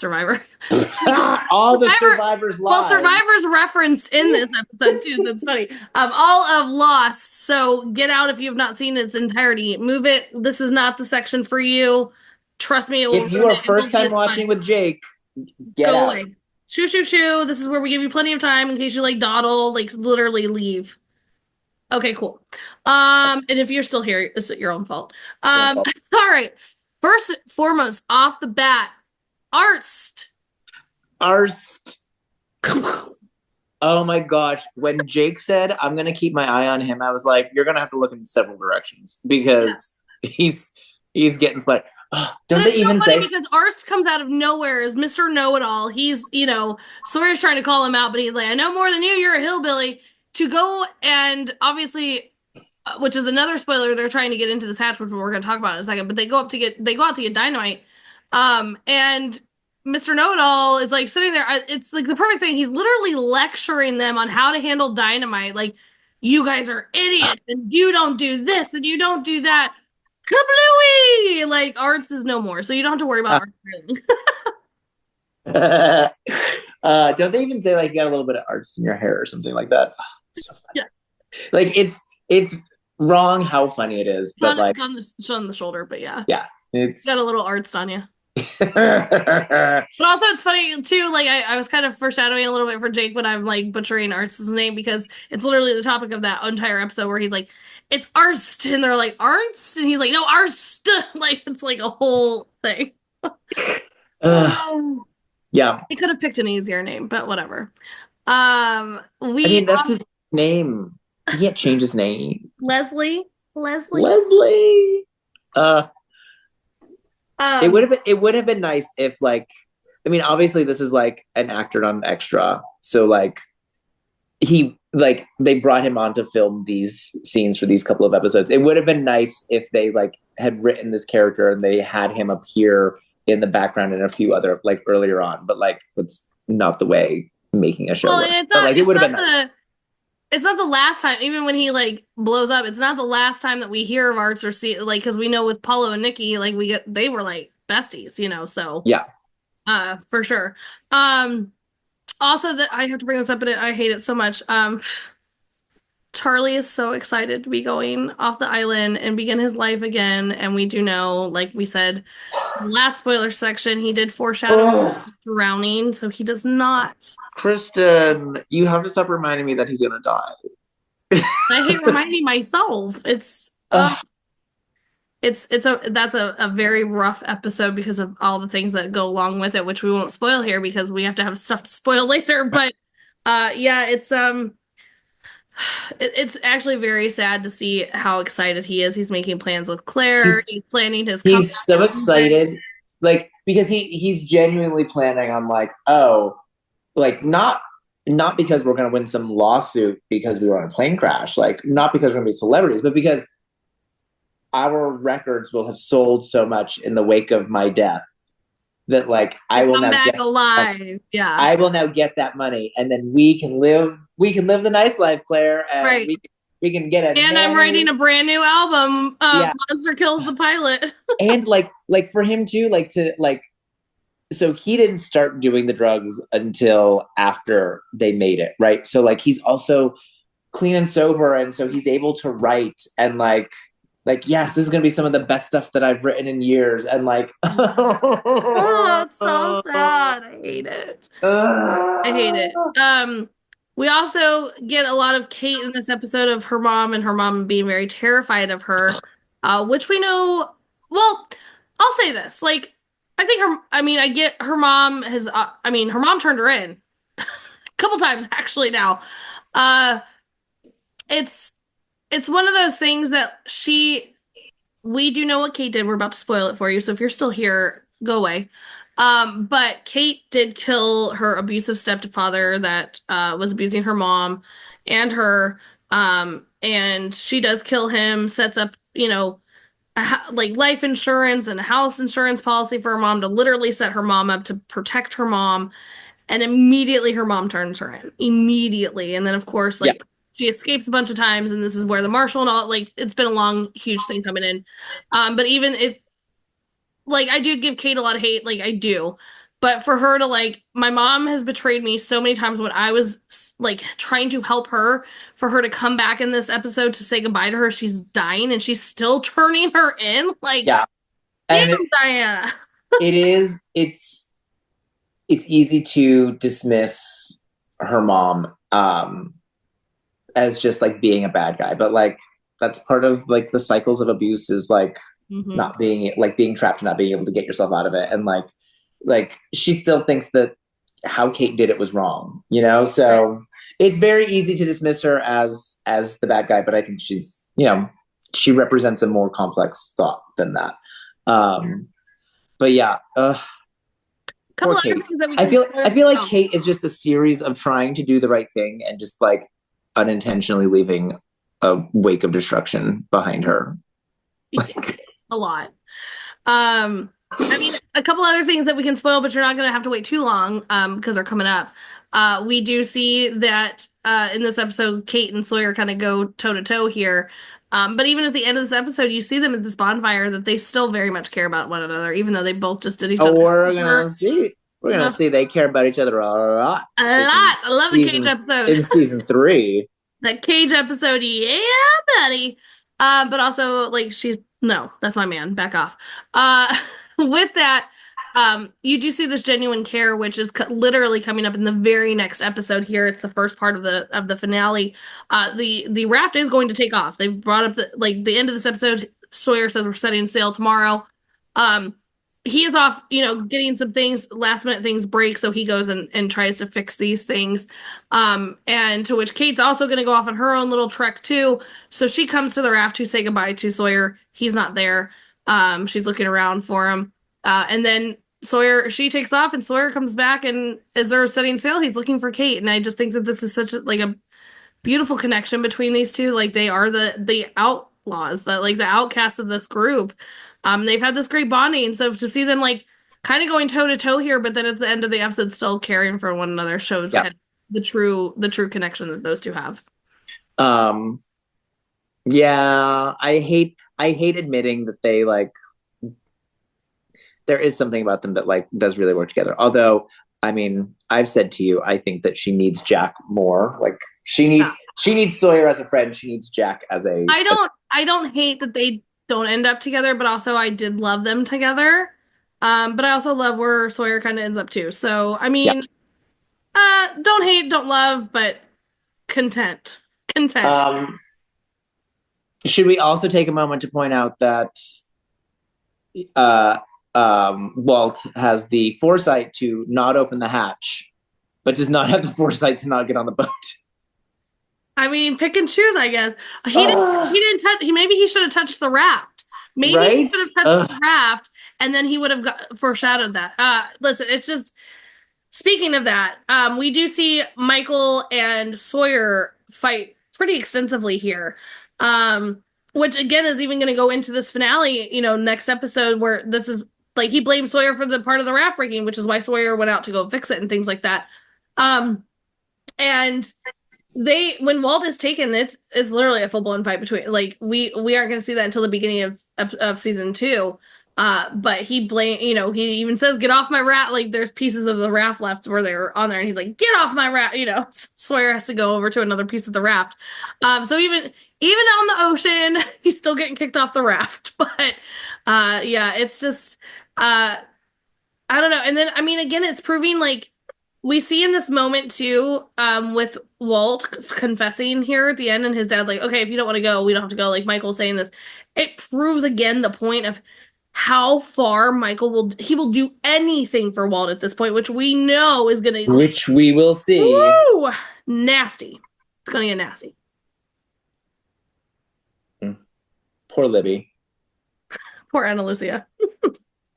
the Survivor's lives. Well, Survivor's referenced in this episode too, so that's funny. All of Lost. So get out if you have not seen its entirety. Move it. This is not the section for you. Trust me, if you are first time watching with Jake, get go out. away. Shoo, shoo, shoo. This is where we give you plenty of time in case you dawdle, literally leave. Okay, cool. And if you're still here, it's your own fault. All right. First and foremost, off the bat, Arst. Oh my gosh. When Jake said, I'm going to keep my eye on him, I was like, you're going to have to look in several directions because he's getting split. Don't they even say? Because Arst comes out of nowhere as Mr. Know-It-All. He's, Sawyer's trying to call him out, but he's like, I know more than you. You're a hillbilly. To go and obviously, which is another spoiler, they're trying to get into this hatch, which we're going to talk about in a second. But they go out to get dynamite, and Mr. Know-It-All is sitting there. It's the perfect thing. He's literally lecturing them on how to handle dynamite. You guys are idiots, and you don't do this, and you don't do that. Kablooey! Arts is no more, so you don't have to worry about Arts. Don't they even say you got a little bit of arts in your hair or something like that? Oh, it's so funny. Yeah. It's wrong how funny it is, but it's on the shoulder, but yeah. Yeah. It's got a little arts on you. But also it's funny too, I was kind of foreshadowing a little bit for Jake when I'm butchering Arts' name because it's literally the topic of that entire episode where he's like, it's Arst, and they're like, Arts? And he's like, no, Arst! It's a whole thing. Yeah. He could have picked an easier name, but whatever. That's his name. He can't change his name. Leslie. It would have been nice if obviously this is an actor not an extra, so they brought him on to film these scenes for these couple of episodes. It would have been nice if they had written this character and they had him appear in the background in a few other earlier on, but that's not the way making a show works. It would have been nice. It's not the last time, even when he blows up, it's not the last time that we hear of Arts or see because we know with Paulo and Nikki they were besties, so yeah, for sure. Also, that I have to bring this up, but I hate it so much. Charlie is so excited to be going off the island and begin his life again, and we do know, like we said, last spoiler section, he did foreshadow drowning, so he does not. Kristin, you have to stop reminding me that he's gonna die. I hate reminding myself. That's a very rough episode because of all the things that go along with it, which we won't spoil here because we have to have stuff to spoil later. But it's actually very sad to see how excited he is. He's making plans with Claire. He's planning his. He's so excited, because he's genuinely planning on not because we're gonna win some lawsuit because we were on a plane crash, not because we're gonna be celebrities, but because our records will have sold so much in the wake of my death that I will now get alive. Yeah, I will now get that money, and then we can live the nice life, Claire, and right. we can get it. And I'm writing a brand new album. Monster Kills the Pilot. And for him too, so he didn't start doing the drugs until after they made it, right? So he's also clean and sober, and so he's able to write and yes, this is gonna be some of the best stuff that I've written in years, and oh, it's so sad. I hate it. I hate it. We also get a lot of Kate in this episode of her mom and her mom being very terrified of her, which we know. Well, I'll say this: I think I get her mom has. Her mom turned her in a couple times actually. Now, it's one of those things that we do know what Kate did. We're about to spoil it for you. So if you're still here, go away. But Kate did kill her abusive stepfather that was abusing her mom and her. And she does kill him, sets up, like life insurance and a house insurance policy for her mom to literally set her mom up to protect her mom. And immediately her mom turns her in. Immediately. And then, of course, like, she escapes a bunch of times, and this is where the marshal and all, like, it's been a long, huge thing coming in. But even it, like, I do give Kate a lot of hate, like, I do. But for her to, like, my mom has betrayed me so many times when I was, like, trying to help her, for her to come back in this episode to say goodbye to her, she's dying, and she's still turning her in. Like, damn, Diana. It's easy to dismiss her mom as just like being a bad guy, but like that's part of like the cycles of abuse is like not being like being trapped and not being able to get yourself out of it, and like she still thinks that how Kate did it was wrong, so it's very easy to dismiss her as the bad guy, but I think she's she represents a more complex thought than that. But yeah, couple other things that we I feel like Kate is just a series of trying to do the right thing and just like unintentionally leaving a wake of destruction behind her. A lot. I mean, a couple other things that we can spoil, but you're not going to have to wait too long because they're coming up. We do see that in this episode, Kate and Sawyer kind of go toe to toe here. But even at the end of this episode, you see them at this bonfire that they still very much care about one another, even though they both just did each other. We're gonna see they care about each other a lot. I love the Cage episode. In season 3. That Cage episode, yeah, buddy. But also, like, that's my man. Back off. With that, you do see this genuine care, which is literally coming up in the very next episode here. It's the first part of the finale. The raft is going to take off. They've brought up the end of this episode. Sawyer says we're setting sail tomorrow. He is off, getting some things, last minute things break, so he goes and tries to fix these things. And to which Kate's also going to go off on her own little trek too. So she comes to the raft to say goodbye to Sawyer. He's not there. She's looking around for him. And then she takes off, and Sawyer comes back, and as they're setting sail, he's looking for Kate. And I just think that this is such a beautiful connection between these two. Like, they are the outlaws, the outcasts of this group. They've had this great bonding, so to see them like kind of going toe to toe here, but then at the end of the episode still caring for one another shows kind of the true connection that those two have. Yeah, I hate admitting that they like. There is something about them that like does really work together. Although, I mean, I've said to you, I think that she needs Jack more. Like she needs Sawyer as a friend. She needs Jack as a. I don't hate that they don't end up together, but also I did love them together. But I also love where Sawyer kind of ends up too. So I mean, don't hate, don't love, but content. Should we also take a moment to point out that Walt has the foresight to not open the hatch, but does not have the foresight to not get on the boat? I mean, pick and choose, I guess. He didn't touch. Maybe he should have touched the raft. Maybe he should have touched the raft, and then he would have foreshadowed that. Listen, it's just speaking of that. We do see Michael and Sawyer fight pretty extensively here, which again is even going to go into this finale. Next episode where this is like he blames Sawyer for the part of the raft breaking, which is why Sawyer went out to go fix it and things like that. And when Walt is taken, it's literally a full blown fight between we aren't going to see that until the beginning of season 2. But he he even says, "Get off my raft." Like there's pieces of the raft left where they're on there, and he's like, "Get off my raft." Sawyer has to go over to another piece of the raft. So even on the ocean, he's still getting kicked off the raft. But it's just I don't know. And then I mean, again, it's proving like. We see in this moment, too, with Walt confessing here at the end, and his dad's like, okay, if you don't want to go, we don't have to go. Like, Michael's saying this. It proves, again, the point of how far Michael will do anything for Walt at this point, which we know is going to... Which we will see. Woo! Nasty. It's going to get nasty. Poor Libby. Poor Ana Lucia.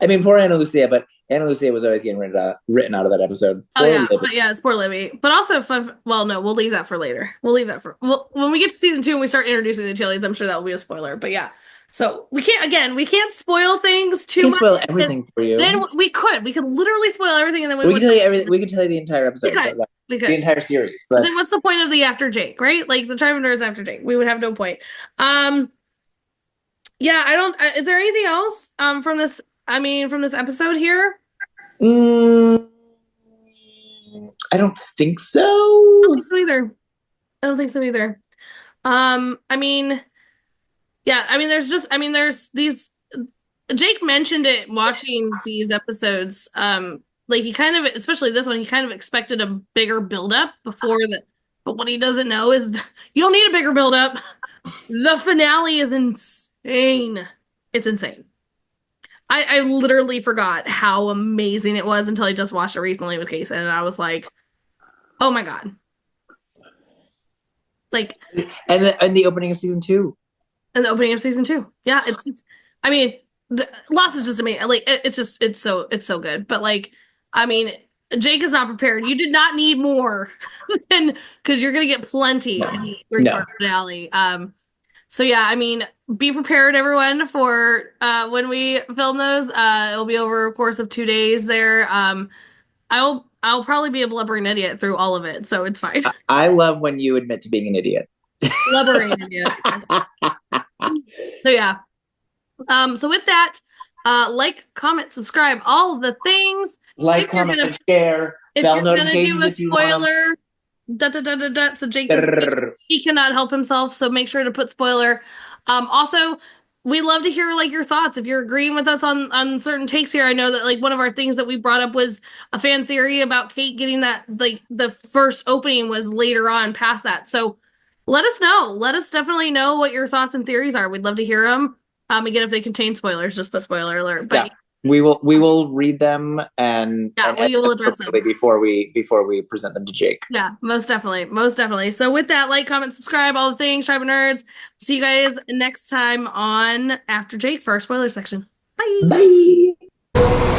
I mean, poor Ana Lucia, but Ana Lucia was always getting written out of that episode. Oh yeah, but yeah, it's poor Libby. But also fun. Well, no, we'll leave that for later. We'll leave that for when we get to season 2 and we start introducing the Chilies. I'm sure that will be a spoiler. But yeah, so we can't spoil things too much. Spoil everything for you. Then we could literally spoil everything, and then we could tell you everything. We could tell you the entire episode. We could. The entire series. But then what's the point of the after Jake, right? Like the Tribe of Nerds after Jake, we would have no point. Yeah, I don't. Is there anything else from this? I mean, from this episode here? I don't think so. I don't think so either. I mean, yeah, I mean, there's these. Jake mentioned it watching these episodes. Like he kind of, especially this one, he kind of expected a bigger buildup before the. But what he doesn't know is you don't need a bigger buildup. The finale is insane. It's insane. I literally forgot how amazing it was until I just watched it recently with Kason, and I was like, "Oh my god!" Like, and the opening of season 2, and the opening of season 2, yeah, it's I mean, Lost is just amazing. Like, it's so good. But like, I mean, Jake is not prepared. You did not need more, because you're gonna get plenty in the 3-part finale. So yeah, I mean, be prepared, everyone, for when we film those. It'll be over a course of 2 days there. I'll probably be a blubbering idiot through all of it, so it's fine. I love when you admit to being an idiot. Blubbering idiot. So yeah. So with that, like, comment, subscribe, all of the things. Like, comment, share, bell notifications if you want. If you're gonna do a spoiler, so Jake he cannot help himself, so make sure to put spoiler. Also, we love to hear like your thoughts if you're agreeing with us on certain takes here. I know that like one of our things that we brought up was a fan theory about Kate getting that, like the first opening was later on past that. So let us know. Let us definitely know what your thoughts and theories are. We'd love to hear them. Again, if they contain spoilers, just put spoiler alert. But yeah. We will read them and we will address them before we present them to Jake. Yeah, most definitely. So with that, like, comment, subscribe, all the things, Tribe of Nerds. See you guys next time on After Jake for our spoiler section. Bye. Bye.